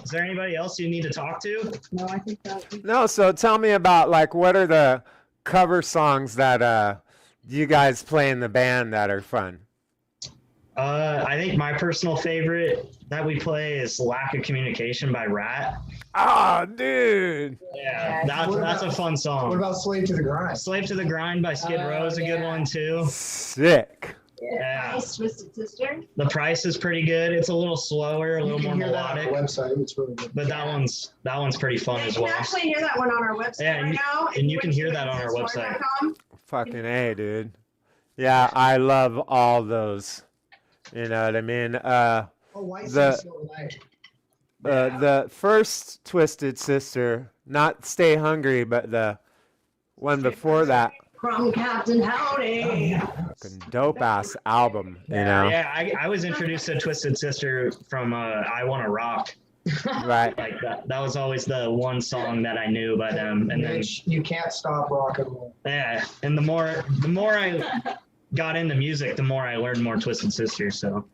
Is there anybody else you need to talk to? No, I think that. No, so tell me about, like, what are the cover songs that you guys play in the band that are fun? I think my personal favorite that we play is Lack of Communication by Rat. Oh, dude. Yeah, that's a fun song. What about Slave to the Grind? Slave to the Grind by Skid Row is a good one too. Sick. Yeah. Twisted Sister. The Price is pretty good. It's a little slower, a little more melodic. Website, it's really good. But that one's pretty fun as You well. can actually hear that one on our website Yeah, right now. and you can hear that on our website. Fucking A, dude. Yeah, I love all those. You know what I mean? The first Twisted Sister, not Stay Hungry, but the one before that. From Captain Howdy. Fucking dope ass album, you know? Yeah, I was introduced to Twisted Sister from I Wanna Rock. Right. Like that was always the one song that I knew by them. And then You Can't Stop Rock and Roll. yeah, and the more I got into music, the more I learned more Twisted Sister. So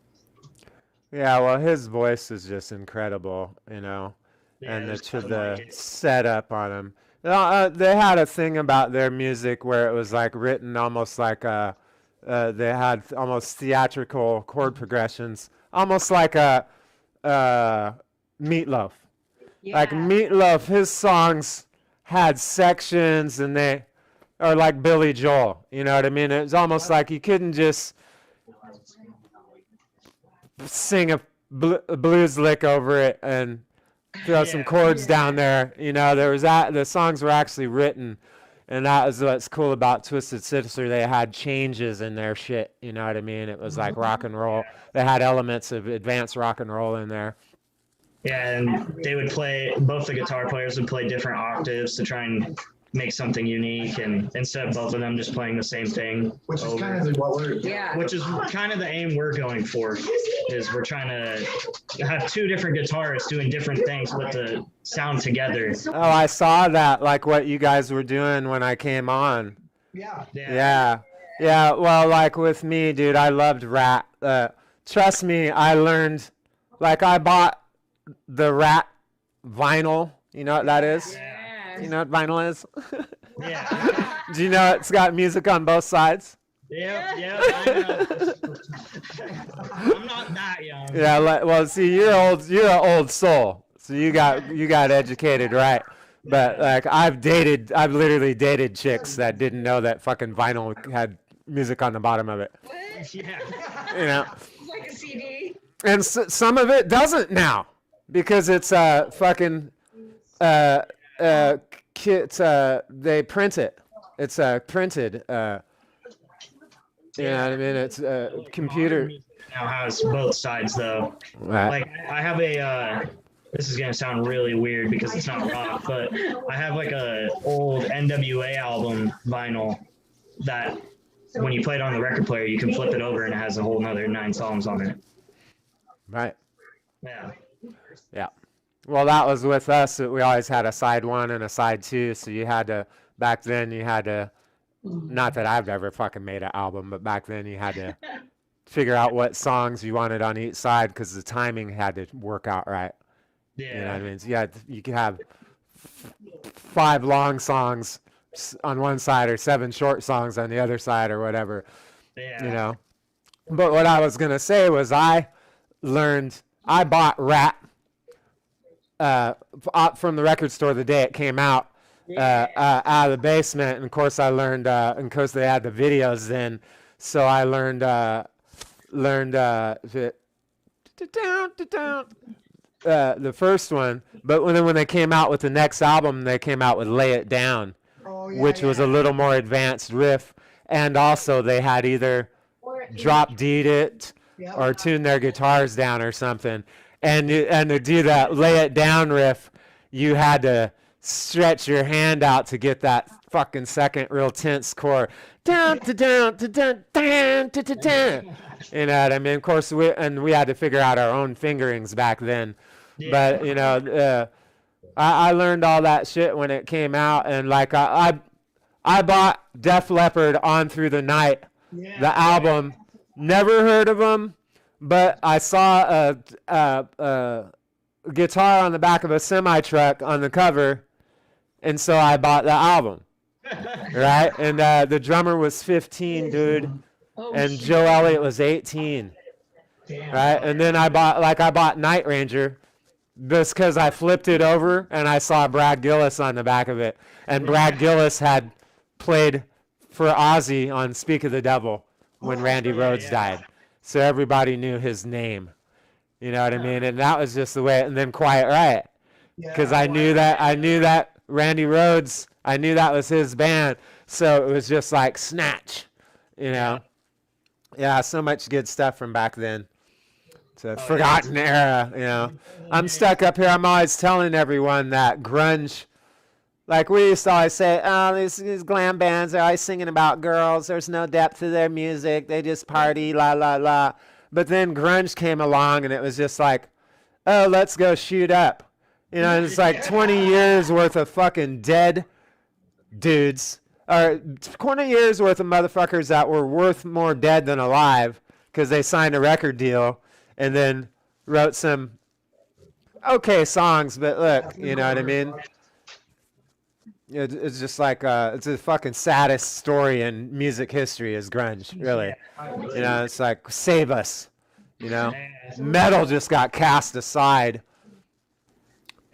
Yeah, well, his voice is just incredible, you know, yeah, and there's the nothing like it. setup on him. They had a thing about their music where it was like written almost like they had almost theatrical chord progressions, almost like a Meatloaf. Yeah. Like Meatloaf, his songs had sections, and they are like Billy Joel. You know what I mean? It was almost like you couldn't just sing a blues lick over it and throw some chords down there. You know, the songs were actually written, and that was what's cool about Twisted Sister. They had changes in their shit. You know what I mean? It was like rock and roll. They had elements of advanced rock and roll in there. Yeah, and they would play, both the guitar players would play different octaves to try and make something unique, and instead of both of them just playing the same thing. Which is kind of what we're Yeah. Which is kind of the aim we're going for, is we're trying to have two different guitarists doing different things with the sound together. Oh, I saw that, like what you guys were doing when I came on. Yeah. Yeah. Well, like with me, dude, I loved Rat. Trust me, I learned, like I bought the Rat vinyl. You know what that is? Yeah. You know what vinyl is? Yeah. Do you know it's got music on both sides? Yeah, I know. I'm not that young. Yeah, well, see, you're an old soul, so you got educated, right? But like, I've literally dated chicks that didn't know that fucking vinyl had music on the bottom of it. Yeah. You know, It's like a CD. and some of it doesn't now because it's fucking they print it. It's printed. You know what I mean? It's a computer. Now has both sides though. Right. Like I have a this is gonna sound really weird because it's not rock, but I have like a old NWA album vinyl that when you play it on the record player, you can flip it over and it has a whole nother 9 songs on it. Right. Yeah. Yeah. Well, that was with us. We always had a side 1 and a side 2. So you had to, back then you had to, not that I've ever fucking made an album, but back then you had to figure out what songs you wanted on each side because the timing had to work out right. Yeah. You know what I mean? So you could have 5 long songs on one side or 7 short songs on the other side or whatever. Yeah. You know? But what I was going to say was I bought Rat from the record store the day it came out out of the basement. And of course I learned, and of course they had the videos then. So I learned the first one, but when they came out with the next album, they came out with Lay It Down, which was a little more advanced riff, and also they had either drop D'd it or tune their guitars down or something, and to do that Lay It Down riff, you had to stretch your hand out to get that fucking second real tense chord. Down to down to down down to down. You know what I mean? Of course, we had to figure out our own fingerings back then. Yeah. But you know, I learned all that shit when it came out, and like I bought Def Leppard On Through the Night, the album. Never heard of them, but I saw a guitar on the back of a semi truck on the cover, and so I bought the album. Right, and the drummer was 15, dude, and Joe Elliott was 18. Right, and then I bought Night Ranger, just because I flipped it over and I saw Brad Gillis on the back of it, and Brad Gillis had played for Ozzy on Speak of the Devil when Randy Rhoads died, so everybody knew his name. You know what I mean? And that was just the way. And then Quiet Riot, because I knew that Randy Rhoads. I knew that was his band, so it was just like Snatch, you know. Yeah, so much good stuff from back then. It's a forgotten era, you know. I'm stuck up here. I'm always telling everyone that grunge, like we used to always say, oh, these glam bands, they're always singing about girls. There's no depth to their music. They just party, la, la, la. But then grunge came along, and it was just like, oh, let's go shoot up. You know, and it's like 20 years worth of fucking dead dudes, or 20 years worth of motherfuckers that were worth more dead than alive because they signed a record deal and then wrote some okay songs, but look, you know what I mean? It's just like it's the fucking saddest story in music history is grunge, really. You know, it's like save us, you know. Metal just got cast aside.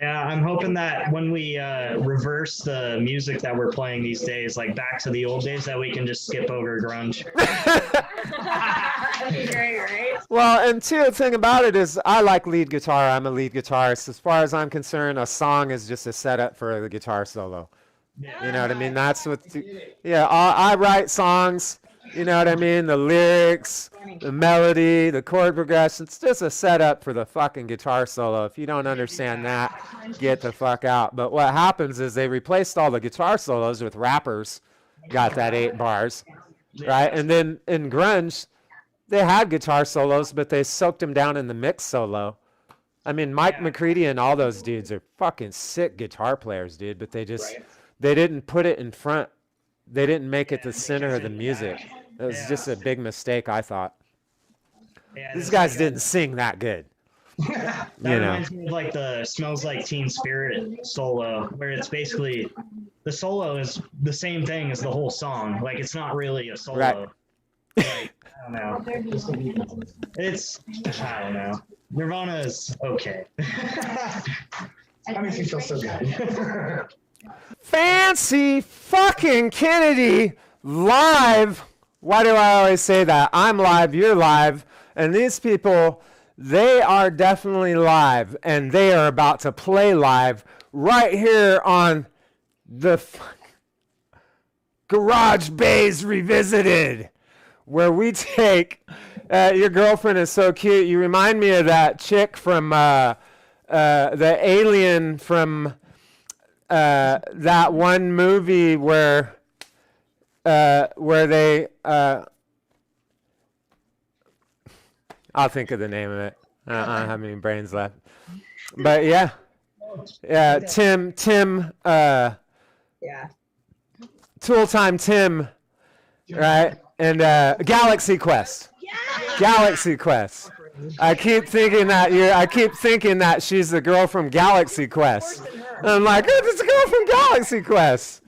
Yeah, I'm hoping that when we reverse the music that we're playing these days, like back to the old days, that we can just skip over grunge. That'd be great, right? Well, and the thing about it is I like lead guitar. I'm a lead guitarist. As far as I'm concerned, a song is just a setup for the guitar solo. Yeah. You know what I mean? That's what, I write songs. You know what I mean? The lyrics, the melody, the chord progression. It's just a setup for the fucking guitar solo. If you don't understand that, get the fuck out. But what happens is they replaced all the guitar solos with rappers. Got that 8 bars, right? And then in grunge, they had guitar solos, but they soaked them down in the mix solo. I mean, Mike McCready and all those dudes are fucking sick guitar players, dude. But they didn't put it in front. They didn't make it the center of the music. It was just a big mistake, I thought. These guys didn't sing that good. That reminds me of like the Smells Like Teen Spirit solo, where it's basically the solo is the same thing as the whole song. Like it's not really a solo. Right. Like, I don't know. I don't know. Nirvana is okay. That makes me feel so good. Fancy fucking Kennedy live. Why do I always say that? I'm live, you're live, and these people, they are definitely live, and they are about to play live right here on the Garage Bays Revisited. where we take. Your girlfriend is so cute. You remind me of that chick from the alien from that one movie where they. I'll think of the name of it. I don't have any brains left. But yeah, Tim. Tool Time Tim, right? And Galaxy Quest. Galaxy Quest. I keep thinking that she's the girl from Galaxy Quest. And I'm like, oh, it's a girl from Galaxy Quest.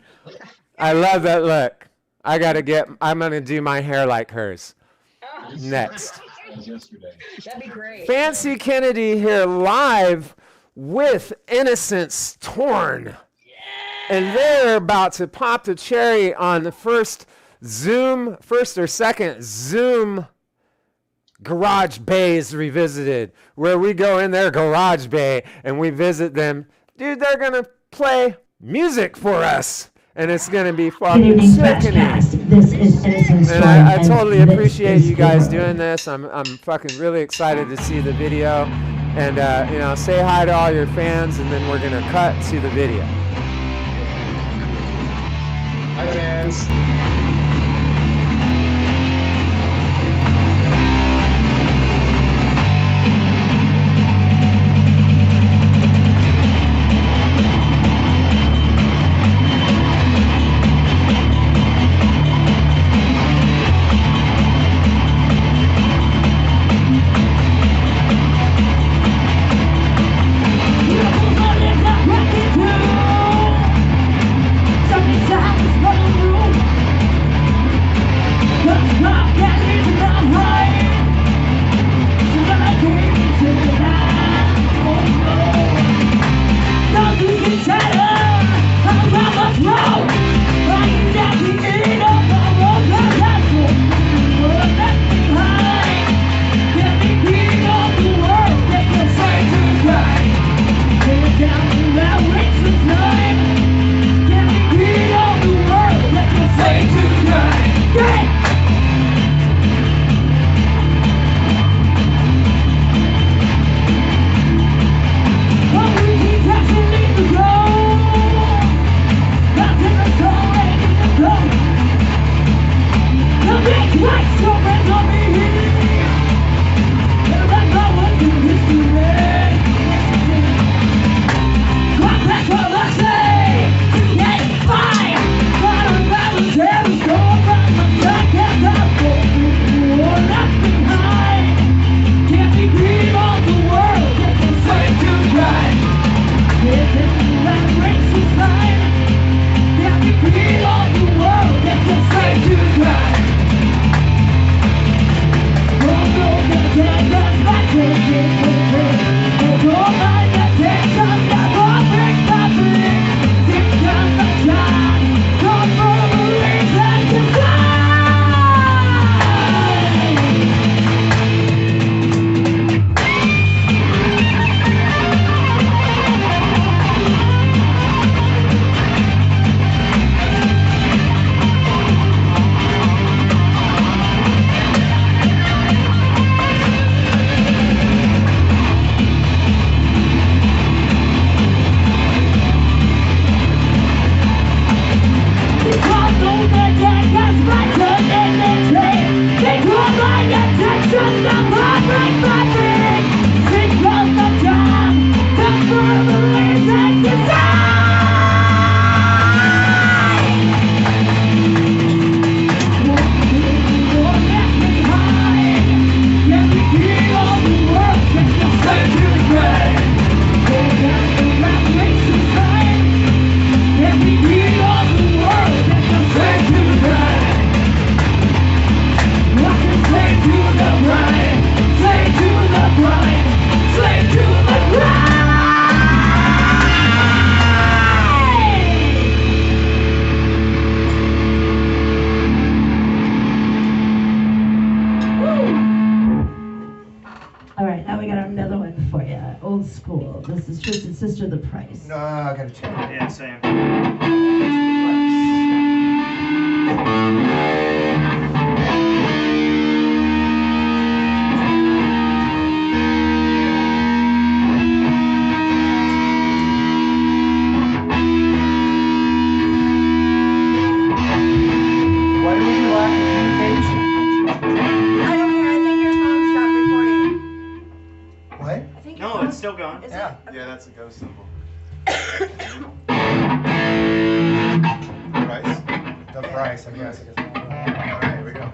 I love that look. I'm gonna do my hair like hers. Next. That'd be great. Fancy Kennedy here live with Innocence Torn. And they're about to pop the cherry on the first or second Zoom Garage Bays Revisited, where we go in their garage bay and we visit them. Dude, they're going to play music for us. And it's going to be fucking sickening. This is Innocence And I totally appreciate you guys doing this. I'm fucking really excited to see the video. And, say hi to all your fans, and then we're going to cut to the video. Hi, fans. Sister the Price. No, I gotta check. Yeah, same. Yeah, that's a go symbol. Price? The price, I guess. All right, here we go.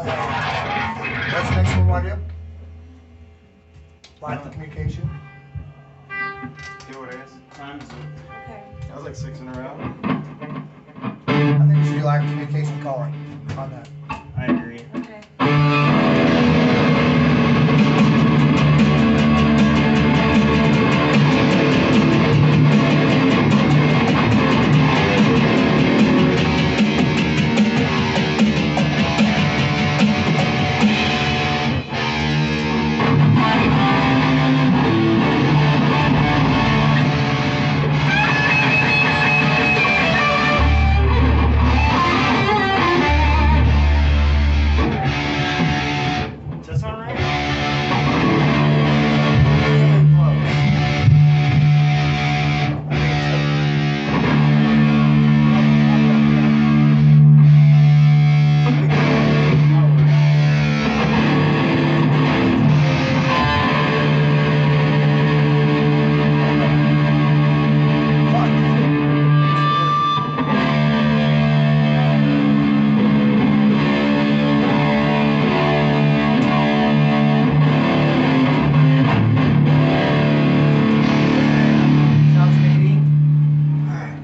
What's the next one we want to do? Line of communication. See what it is? Times. Okay. That was like 6 in a row. I think we should do line of communication calling on that. I agree. Okay. Is this all right? Really close. Sounds 80. Alright.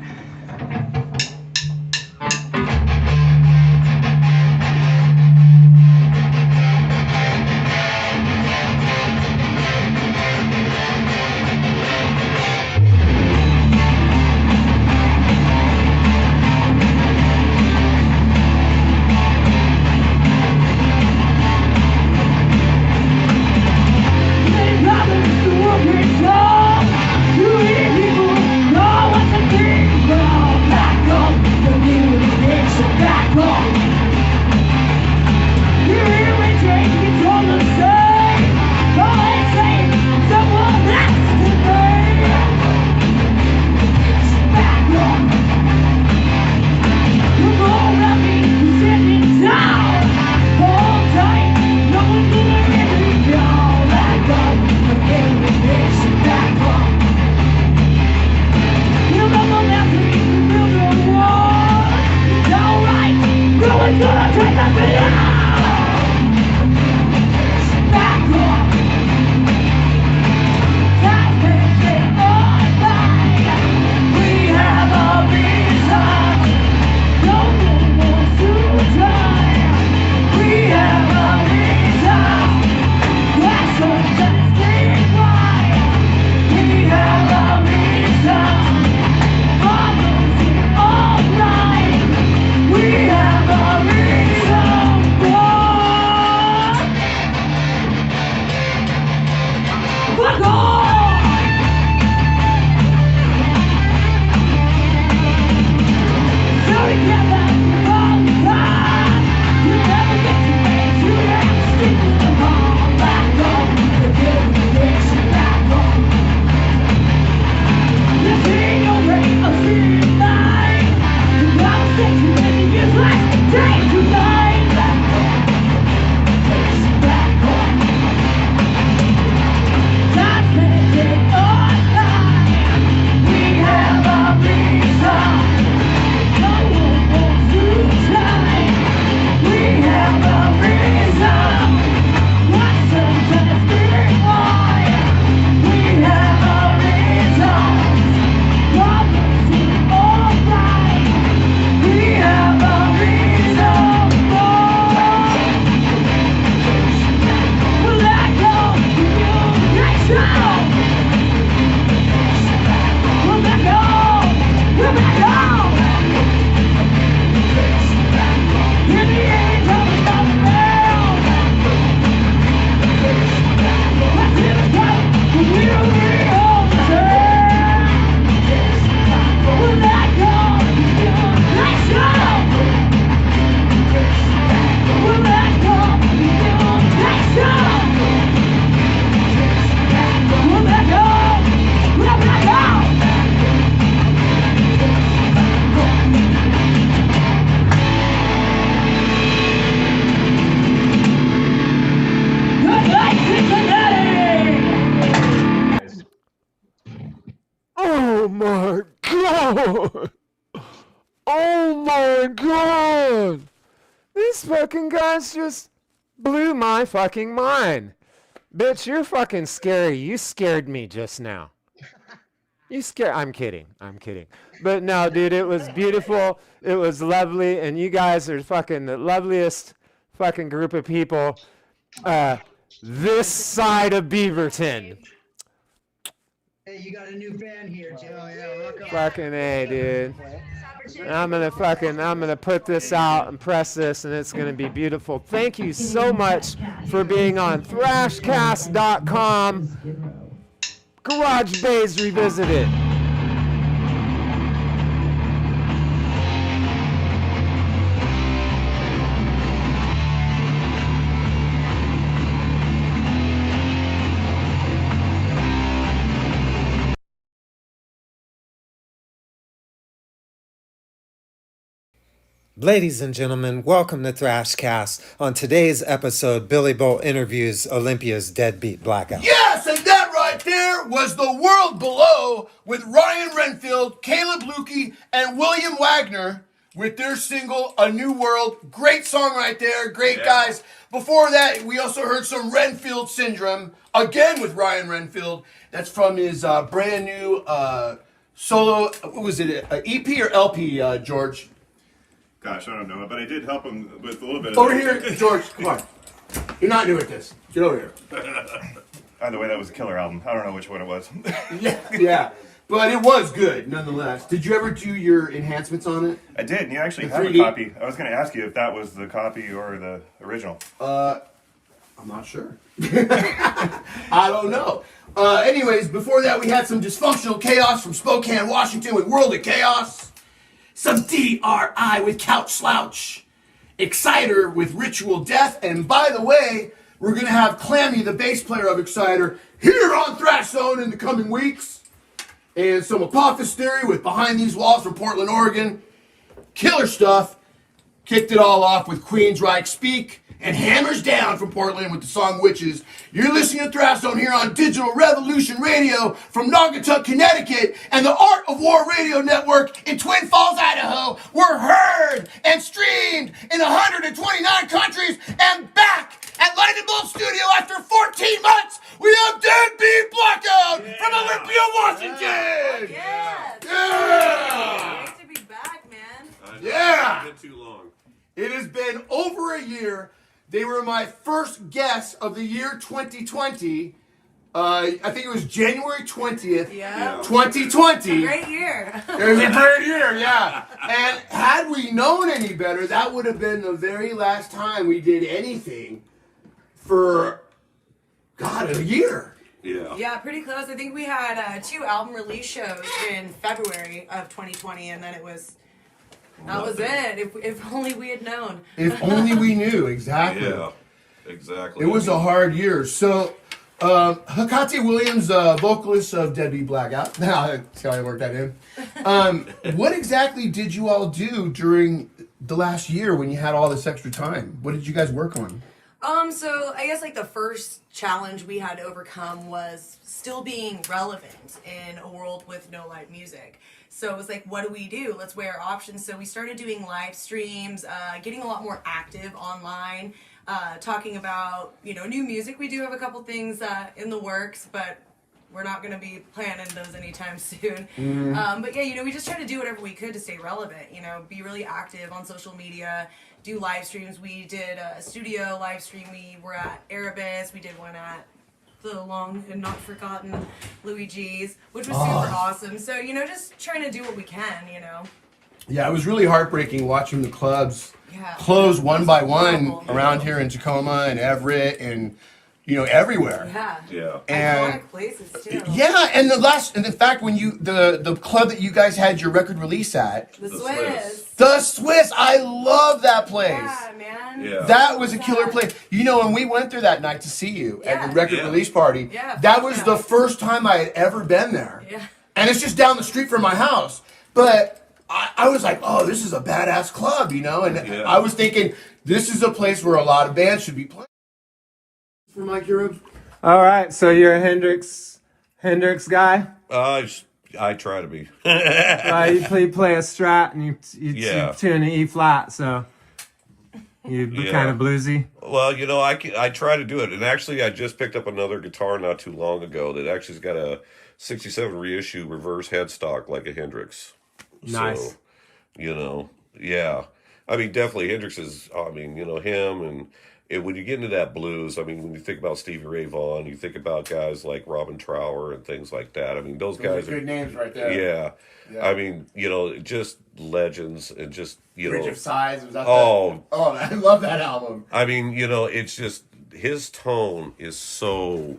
Oh my god! Oh my god! This Those fucking guys just blew my fucking mind. Bitch, you're fucking scary. You scared me just now. I'm kidding. But no, dude, it was beautiful. It was lovely. And you guys are fucking the loveliest fucking group of people this side of Beaverton. Hey, you got a new fan here, Joe. Fucking A, dude. And I'm gonna put this out and press this, and it's gonna be beautiful. Thank you so much for being on Thrashcast.com. Garage Bays Revisited. Ladies and gentlemen, welcome to Thrashcast. On today's episode, Billy Bolt interviews Olympia's deadbeat Blackout. Yes, and that right there was The World Below with Ryan Renfield, Caleb Lukey, and William Wagner with their single, A New World. Great song right there. Great guys. Before that, we also heard some Renfield Syndrome, again with Ryan Renfield. That's from his brand new solo, what was it, EP or LP, George? Gosh, I don't know, but I did help him with a little bit of... Over here, George, come on. You're not new at this. Get over here. By the way, that was a killer album. I don't know which one it was. Yeah. But it was good, nonetheless. Did you ever do your enhancements on it? I did, and you actually The have a 3D? copy. I was going to ask you if that was the copy or the original. I'm not sure. I don't know. Anyways, before that, we had some Dysfunctional Chaos from Spokane, Washington with World of Chaos. Some DRI with Couch Slouch. Exciter with Ritual Death. And by the way, we're going to have Clammy, the bass player of Exciter, here on Thrash Zone in the coming weeks. And some Apophis Theory with Behind These Walls from Portland, Oregon. Killer stuff. Kicked it all off with Queensryche Speak and Hammers Down from Portland with the song Witches. You're listening to Thrash Zone here on Digital Revolution Radio from Naugatuck, Connecticut, and the Art of War Radio Network in Twin Falls, Idaho. We're heard and streamed in 129 countries and back at Lightning Bolt Studio after 14 months. We have Deadbeat Blackout from Olympia, Washington. Yeah. Nice to be back, man. Yeah. It's been too long. It has been over a year. They were my first guests of the year 2020. I think it was January 20th, 2020. Great year. It was a great year, yeah. And had we known any better, that would have been the very last time we did anything for, God, a year. Yeah, pretty close. I think we had 2 album release shows in February of 2020, and then that was it. If only we had known. If only we knew, exactly. Yeah, exactly. It was a hard year. So, Hakati Williams, vocalist of Deadbeat Blackout. Now, see how I worked that in. What exactly did you all do during the last year when you had all this extra time? What did you guys work on? So I guess like the first challenge we had to overcome was still being relevant in a world with no live music. So it was like, what do we do? Let's weigh our options. So we started doing live streams, getting a lot more active online, talking about, new music. We do have a couple things in the works, but we're not going to be planning those anytime soon. But yeah, we just try to do whatever we could to stay relevant, be really active on social media, do live streams. We did a studio live stream. We were at Erebus. We did one at the long and not forgotten Louis G's, which was super awesome. So, just trying to do what we can, Yeah, it was really heartbreaking watching the clubs close one by one around here in Tacoma and Everett and, everywhere. Yeah. And iconic places too. yeah, and in fact, when the club that you guys had your record release at, The Swiss. The Swiss, I love that place. Yeah, man. Yeah. That was a killer place. When we went there that night to see you at the record release party, that was the first time I had ever been there. Yeah. And it's just down the street from my house. But I was like, oh, this is a badass club, And I was thinking, this is a place where a lot of bands should be playing. For Mike Europe. All right, so you're a Hendrix guy. I try to be. You play a Strat and you tune an E flat. So You kind of bluesy? Well, you know, I try to do it. And actually, I just picked up another guitar not too long ago that actually's got a 67 reissue reverse headstock like a Hendrix. Nice. So, you know, yeah. I mean, definitely Hendrix is, I mean, you know, him and when you get into that blues, I mean, when you think about Stevie Ray Vaughan, you think about guys like Robin Trower and things like that. I mean, those guys are good names right there. Yeah. I mean, you know, just legends and just, you Bridge know. of Sighs. Was that oh, I love that album. I mean, you know, it's just, his tone is so,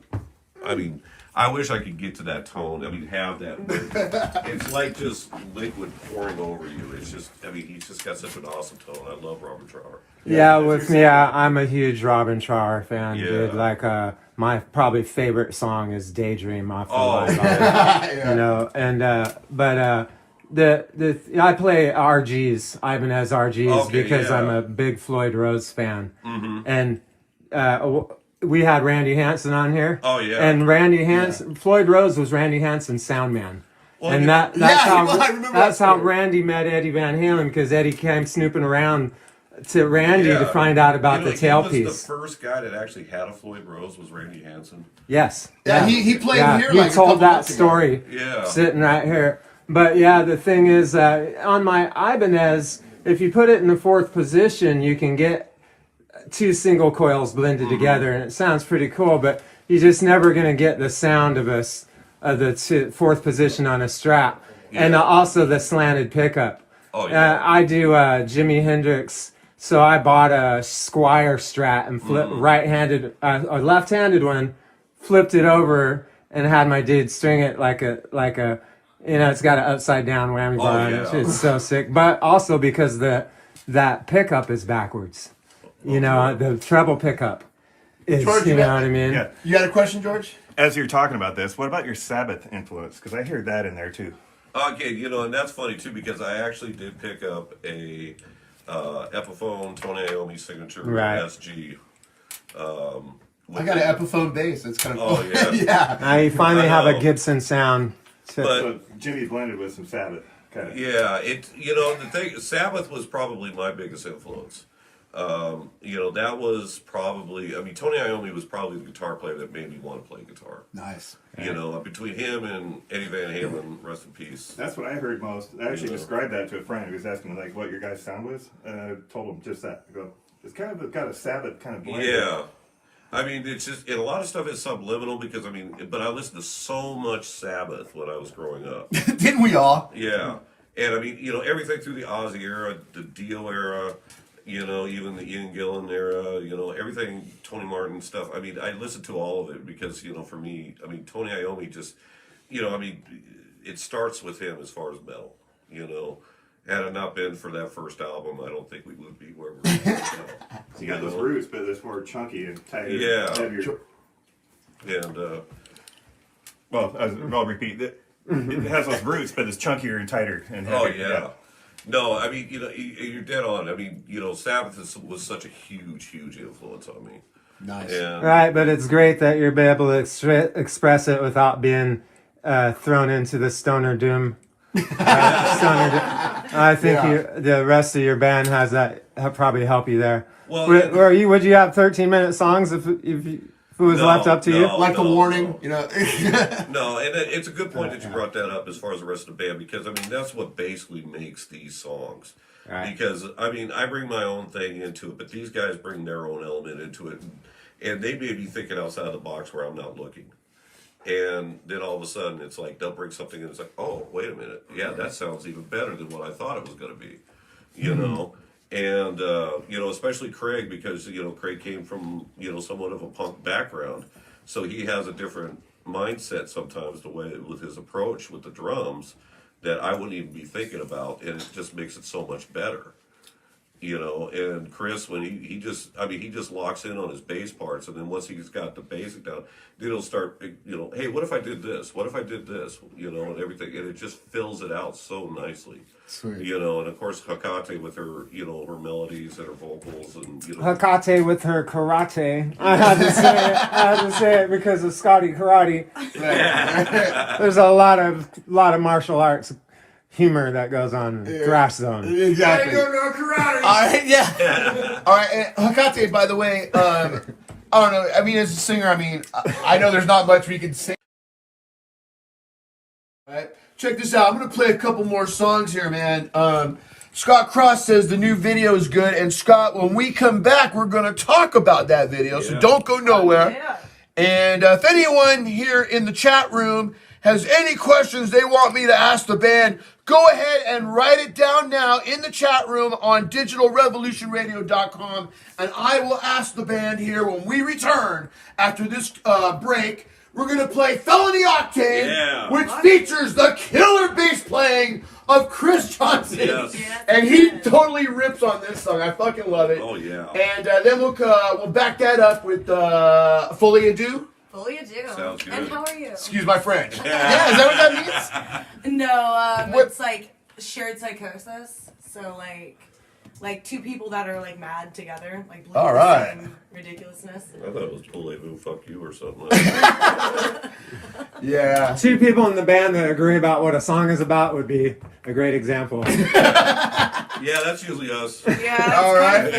I mean, I wish I could get to that tone. I mean, have that. It's like just liquid pouring over you. It's just, I mean, he's just got such an awesome tone. I love Robin Trower. Yeah, with me, I'm a huge Robin Trower fan, Yeah. dude. Like, my probably favorite song is "Daydream" off the live album. Yeah. You know, and I play RGs, Ibanez RGs, Okay, because yeah. I'm a big Floyd Rose fan, Mm-hmm. and we had Randy Hansen on here. Oh, yeah. And Randy Hansen, Floyd Rose was Randy Hansen's sound man. Well, And you- that's Yeah, I how remember that's that how story. Randy met Eddie Van Halen, because Eddie came snooping around to Randy to find out about You know, the he was tailpiece. the first guy that actually had a Floyd Rose was Randy Hansen. Yes. Yeah, he played here He like a told couple that months ago. story. Yeah. Sitting right here. But yeah, the thing is, on my Ibanez, if you put it in the fourth position, you can get two single coils blended together, and it sounds pretty cool. But you're just never going to get the sound of the fourth position on a Strat, and also the slanted pickup. Oh, yeah. I do Jimi Hendrix, so I bought a Squire Strat and flipped right-handed, a left-handed one, flipped it over, and had my dude string it like a, you know, it's got an upside down whammy bar on it. yeah. It's so sick. But also because that pickup is backwards. You know, the treble pickup is, George, you you know got- what I mean? Yeah. You got a question, George? As you're talking about this, what about your Sabbath influence? Because I hear that in there too. Okay, you know, and that's funny too, because I actually did pick up a Epiphone Tony Iommi signature Right. SG. I got an Epiphone bass. It's kind of Oh, cool. yeah. Yeah. Now you finally I have a know. Gibson sound. But So Jimmy blended with some Sabbath. Kind of. yeah, it, you know, the thing, Sabbath was probably my biggest influence. You know, that was probably, I mean, Tony Iommi was probably the guitar player that made me want to play guitar. Nice. You know, between him and Eddie Van Halen, rest in peace. That's what I heard most. I actually Yeah. described that to a friend who was asking me like what your guys' sound was, and I told him just that. I go, it's kind of got a Sabbath kind of blend. Yeah. I mean, it's just, and a lot of stuff is subliminal because, I mean, but I listened to so much Sabbath when I was growing up. Didn't we all? Yeah. And I mean, you know, everything through the Ozzy era, the Dio era, you know, even the Ian Gillan era, you know, everything, Tony Martin stuff. I mean, I listened to all of it because, you know, for me, I mean, Tony Iommi just, you know, I mean, it starts with him as far as metal, you know. Had it not been for that first album, I don't think we would be where we're at now. So you got those roots, but it's more chunky and tighter. Yeah. Heavier. And, Well, I'll repeat that. It has those roots, but it's chunkier and tighter and heavier. oh, yeah. No, I mean, you know, you're dead on. I mean, you know, Sabbath was such a huge influence on me. Nice. And, Right, but it's great that you're able to express it without being thrown into the stoner doom. I think the rest of your band has that probably help you there. Well, would you have 13-minute songs if it was left up to you? Like the warning, you know. No, and it's a good point that you brought that up as far as the rest of the band, because I mean that's what basically makes these songs. Right. Because I mean I bring my own thing into it, but these guys bring their own element into it, and they may be thinking outside the box where I'm not looking. And then all of a sudden it's like they'll bring something and it's like, oh, wait a minute, yeah, that sounds even better than what I thought it was going to be, you know. And you know, especially Craig, because you know Craig came from, you know, somewhat of a punk background, so he has a different mindset sometimes the way with his approach with the drums that I wouldn't even be thinking about, and it just makes it so much better. You know, and Chris, when he just locks in on his bass parts, and then once he's got the basic down, then he'll start, you know, hey, what if I did this? What if I did this? You know, and everything, and it just fills it out so nicely. Sweet. You know, and of course Hakate with her, you know, her melodies and her vocals, and you know, Hakate with her karate. I had to say it because of Scotty Karate. There's a lot of martial arts humor that goes on Thrash Zone. Exactly. Go no karate. All right, yeah. All right, and Hakate, by the way, I don't know. I mean, as a singer, I know there's not much we can say. All right, check this out. I'm gonna play a couple more songs here, man. Scott Cross says the new video is good, and Scott, when we come back, we're gonna talk about that video. So don't go nowhere. Yeah. And if anyone here in the chat room has any questions they want me to ask the band, go ahead and write it down now in the chat room on digitalrevolutionradio.com, and I will ask the band here when we return after this break. We're going to play Felony Octane, which features the killer bass playing of Chris Johnson. Yes. And he totally rips on this song. I fucking love it. Oh, yeah. And then we'll back that up with Fully Ado. Fully Ado. Sounds good. And how are you? Excuse my French. Yeah, is that what that means? No, it's like shared psychosis. So like two people that are like mad together, like believe All the right. same ridiculousness. I thought it was Bully fuck you or something. Yeah. Two people in the band that agree about what a song is about would be a great example. Yeah, that's usually us. Yeah. All right.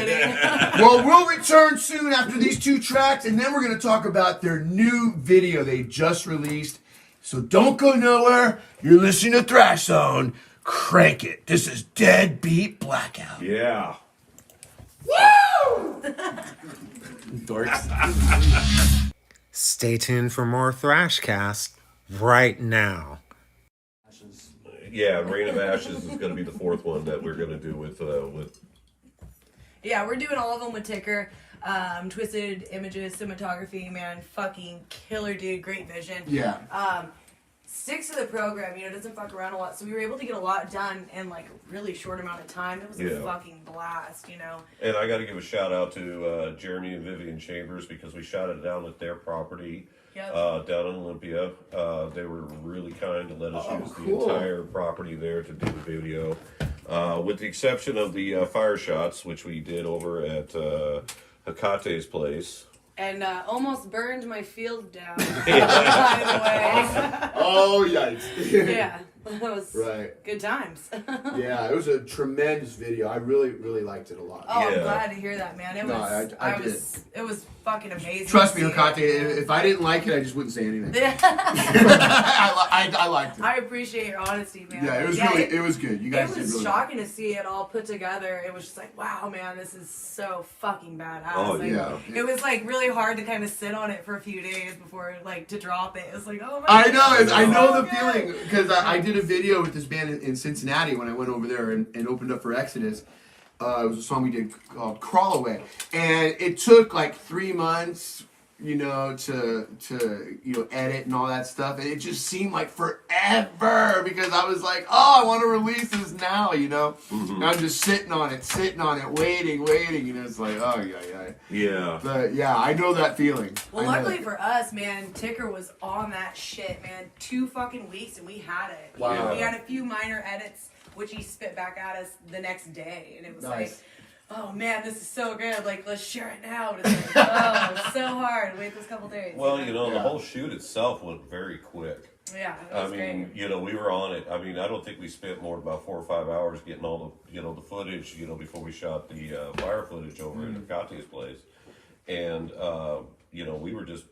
Well, we'll return soon after these two tracks, and then we're going to talk about their new video they just released. So don't go nowhere. You're listening to Thrash Zone. Crank it. This is Deadbeat Blackout. Yeah. Woo! Dorks. Stay tuned for more Thrashcast right now. Yeah, Rain of Ashes is going to be the fourth one that we're going to do with. Yeah, we're doing all of them with Ticker. Twisted Images, cinematography, man, fucking killer dude, great vision. Yeah. Sticks to the program, doesn't fuck around a lot, so we were able to get a lot done in like a really short amount of time. It was a fucking blast, And I got to give a shout out to Jeremy and Vivian Chambers because we shot it down at their property down in Olympia. They were really kind to let us use the entire property there to do the video, with the exception of the fire shots, which we did over at Hakate's place. And almost burned my field down, by the way. Oh, yikes. Yeah, that was right. Good times. Yeah, it was a tremendous video. I really, really liked it a lot. Oh, I'm glad to hear that, man. It was fucking amazing. Trust me, Hakate, if I didn't like it, I just wouldn't say anything. I liked it. I appreciate your honesty, man. Yeah, it was good. You guys it did was really shocking to see it all put together. It was just like, wow, man, this is so fucking badass. Oh, like, yeah. It was like really hard to kind of sit on it for a few days before like to drop it. It was like, oh my I God, know, I know the feeling because I did a video with this band in Cincinnati when I went over there and opened up for Exodus. It was a song we did called Crawl Away, and it took like 3 months, to edit and all that stuff, and it just seemed like forever because I was like, oh, I want to release this now, Mm-hmm. And I'm just sitting on it, waiting, it's like, oh yeah. Yeah. But yeah, I know that feeling. Well, luckily for us, man, Ticker was on that shit, man. 2 fucking weeks and we had it. Wow. We had a few minor edits, which he spit back at us the next day, and it was like, oh man, this is so good. Like, let's share it now. It's like, oh, it's so hard. Wait those couple days. Well, the whole shoot itself went very quick. Yeah, it was great. We were on it. I don't think we spent more than about 4 or 5 hours getting all the, the footage, before we shot the fire footage over at Hakate's place. And, we were just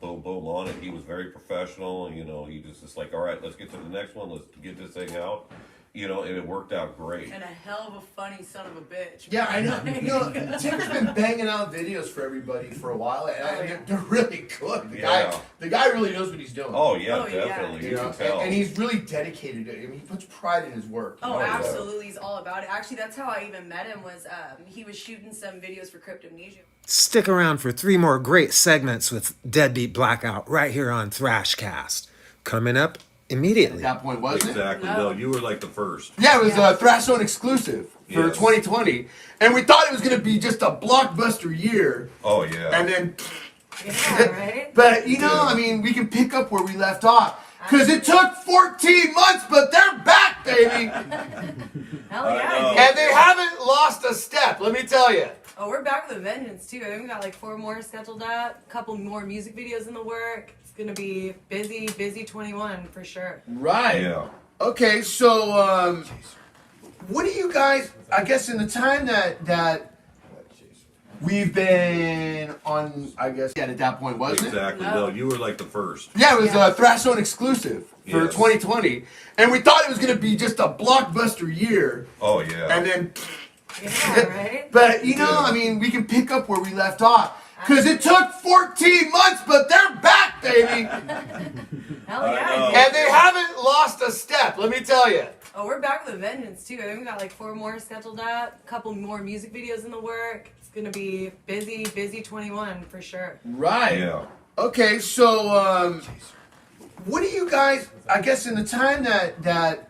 boom, boom on it. He was very professional. And, he just like, all right, let's get to the next one. Let's get this thing out. And it worked out great. And a hell of a funny son of a bitch. Yeah, I know. Ticker's been banging out videos for everybody for a while, and they're really good. The guy really knows what he's doing. Oh yeah, definitely. You can tell. And he's really dedicated. I mean, he puts pride in his work. Oh, absolutely. He's all about it. Actually, that's how I even met him. Was he was shooting some videos for Cryptomnesia. Stick around for 3 more great segments with Deadbeat Blackout right here on Thrashcast. Coming up immediately. At that point, wasn't it? Exactly. No, you were like the first. Yeah, it was a Thrash Zone exclusive for 2020. And we thought it was going to be just a blockbuster year. Oh, yeah. And then... Yeah, right? But, we can pick up where we left off. Because it took 14 months, but they're back, baby. Hell yeah. And they haven't lost a step, let me tell you. Oh, we're back with a vengeance, too. I think we got like 4 more scheduled up, a couple more music videos in the work. It's going to be busy 21 for sure. Right. Yeah. Okay, so what do you guys? I guess in the time that we've been on, I guess at that point, wasn't Exactly. it? No, you were like the first. Yeah, it was a Thrash Zone exclusive for Yes. 2020, and we thought it was going to be just a blockbuster year. Oh yeah. And then, Yeah, right? but you know, I mean, we can pick up where we left off because it took 14 months, but they're back, baby. Hell yeah. And they haven't lost a step, let me tell you. Oh, we're back with a vengeance too. I think we got like 4 more scheduled out, a couple more music videos in the work. It's gonna be busy 21 for sure. Right. Yeah. Okay, so what do you guys? I guess in the time that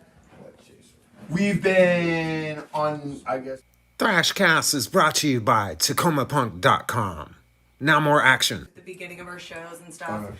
we've been on, I guess. Thrashcast is brought to you by TacomaPunk.com. Now more action. At the beginning of our shows and stuff.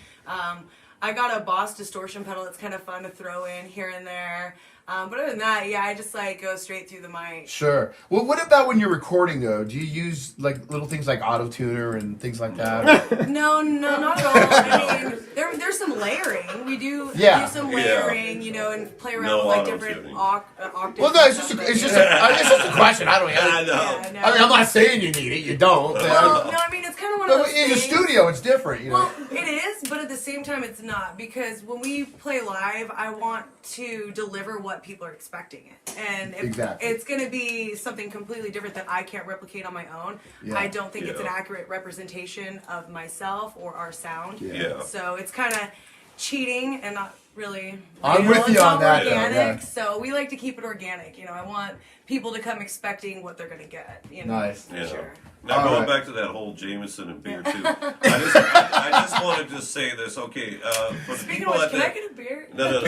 I got a Boss distortion pedal that's kind of fun to throw in here and there. But other than that, yeah, I just like go straight through the mic. Sure. Well, what about when you're recording though? Do you use like little things like auto tuner and things like that? No, not at all. I mean, there's some layering. We do do some layering, you know, and play around with like different octaves. Well, no, it's just a question. I don't. I know. I mean, I'm not saying you need it. You don't. Well, no, I mean it's kind of one of those in the things. studio, it's different. You know. Well, it is, but at the same time, it's not because when we play live, I want to deliver what people are expecting it, and if it's going to be something completely different that I can't replicate on my own. I don't think it's an accurate representation of myself or our sound. So it's kind of cheating and not really. I'm with you on that. Organic, so we like to keep it organic. You know, I want people to come expecting what they're going to get. You know, nice. For sure. Now going back to that whole Jameson and beer too. I just wanted to say this. Okay, for the people of which, at can the I get a beer? No.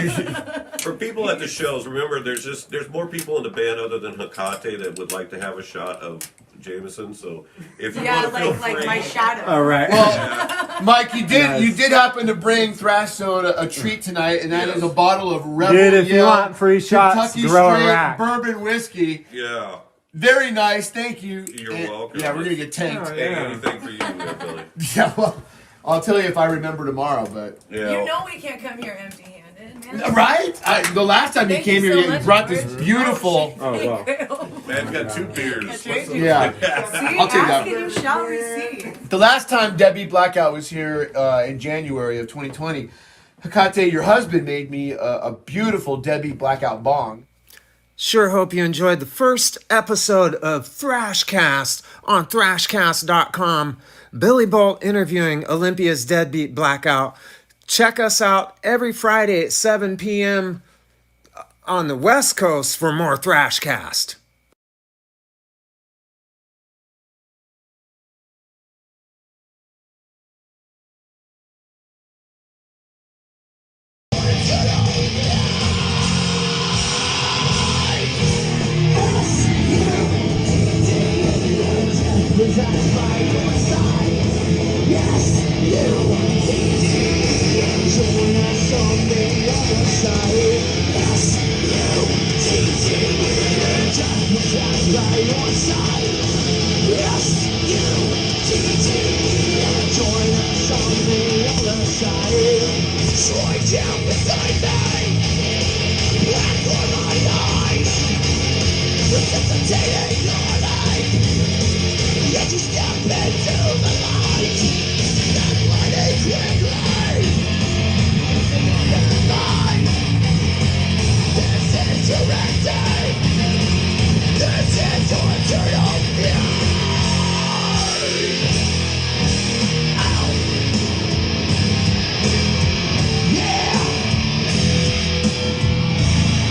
For people at the shows, remember there's more people in the band other than Hecate that would like to have a shot of Jameson. So if you want to feel free, like my shadow. All right. Well, Mike, you did happen to bring Thrash Zone a treat tonight, and that is a bottle of Rebel Dude, if you Yell want free shots, Kentucky Gorilla Straight Rack. Bourbon Whiskey. Yeah. Very nice, thank you. You're welcome. Yeah, we're gonna get tanked. Hey, anything for you, there, Billy. Yeah, well, I'll tell you if I remember tomorrow, but You know we can't come here empty-handed, man. right? The last time you Thank came you here, so you much, brought this George. beautiful. Man's got 2 beers. Yeah, See, I'll take ask and that. you shall receive. The last time Debbie Blackout was here in January of 2020, Hecate, your husband, made me a beautiful Debbie Blackout bong. Sure hope you enjoyed the first episode of Thrashcast on Thrashcast.com. Billy Bolt interviewing Olympia's Deadbeat Blackout. Check us out every Friday at 7 p.m. on the West Coast for more Thrashcast.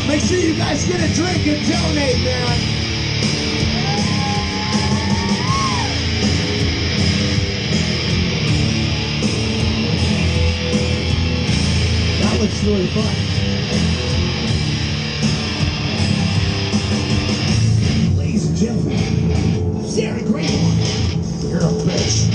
Make sure you guys get a drink and donate, man. That looks really fun. Ladies and gentlemen, Sarah Greenwood, you're a bitch.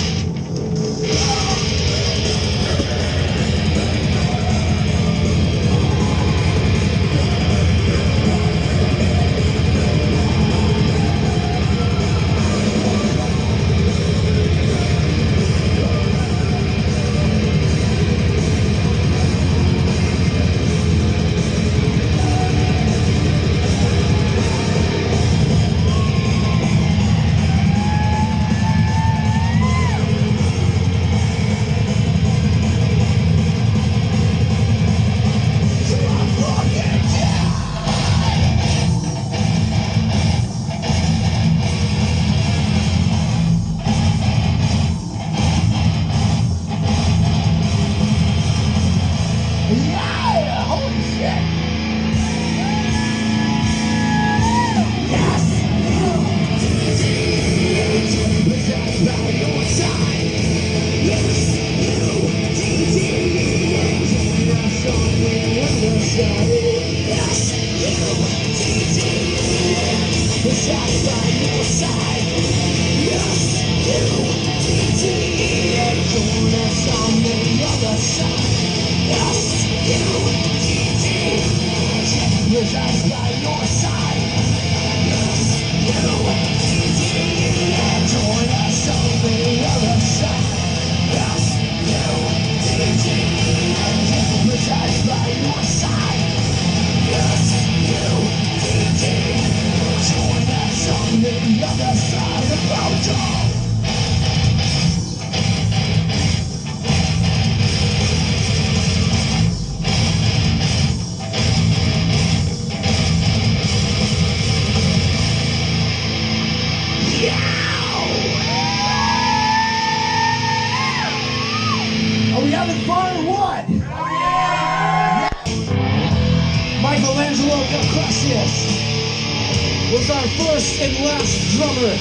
Are we having fun or what? Michelangelo Capricious was our first and last drummer.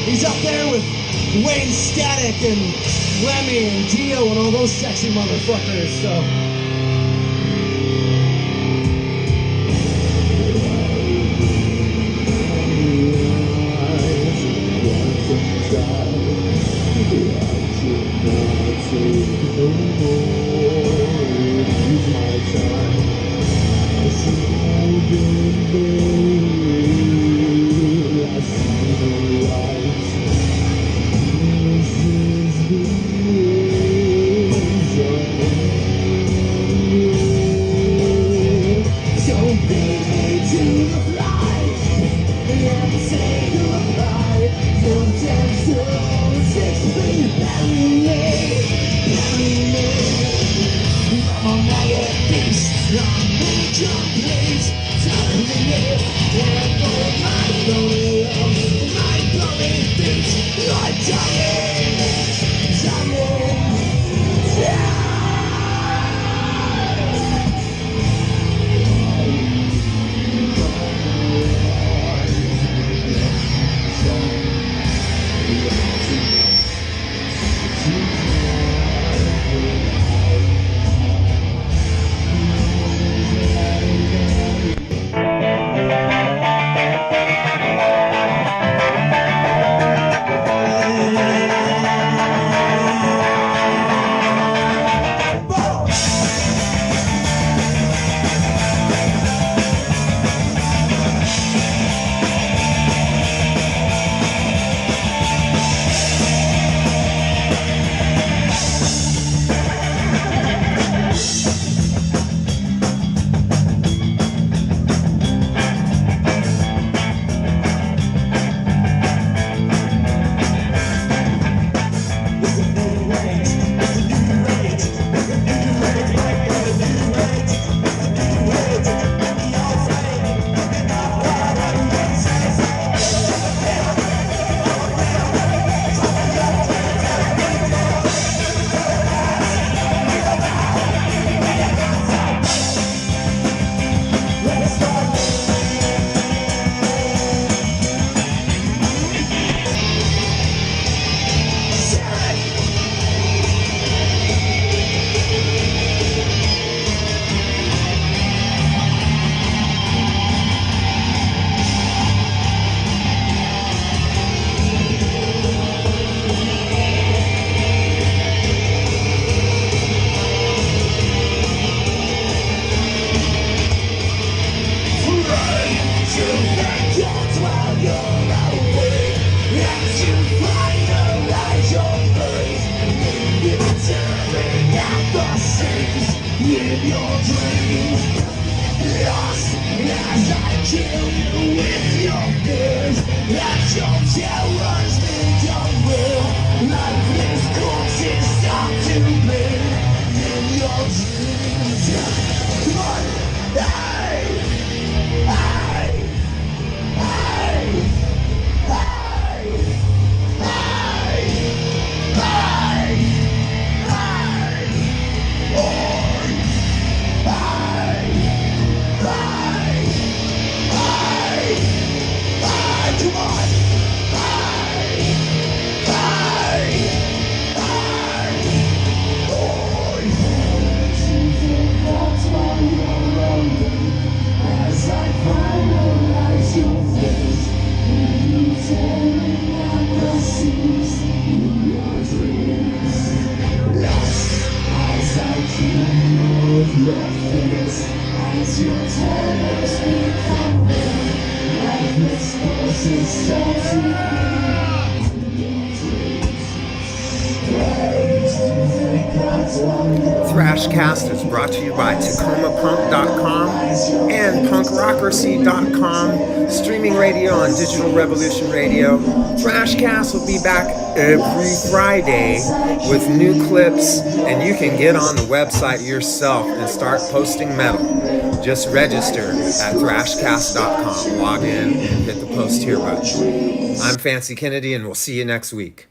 He's up there with Wayne Static and Lemmy and Dio and all those sexy motherfuckers, so. Thrashcast is brought to you by TacomaPunk.com and PunkRockersy.com, streaming radio on Digital Revolution Radio. Thrashcast will be back every Friday with new clips, and you can get on the website yourself and start posting metal. Just register at Thrashcast.com, log in, and hit the post here button. I'm Fancy Kennedy, and we'll see you next week.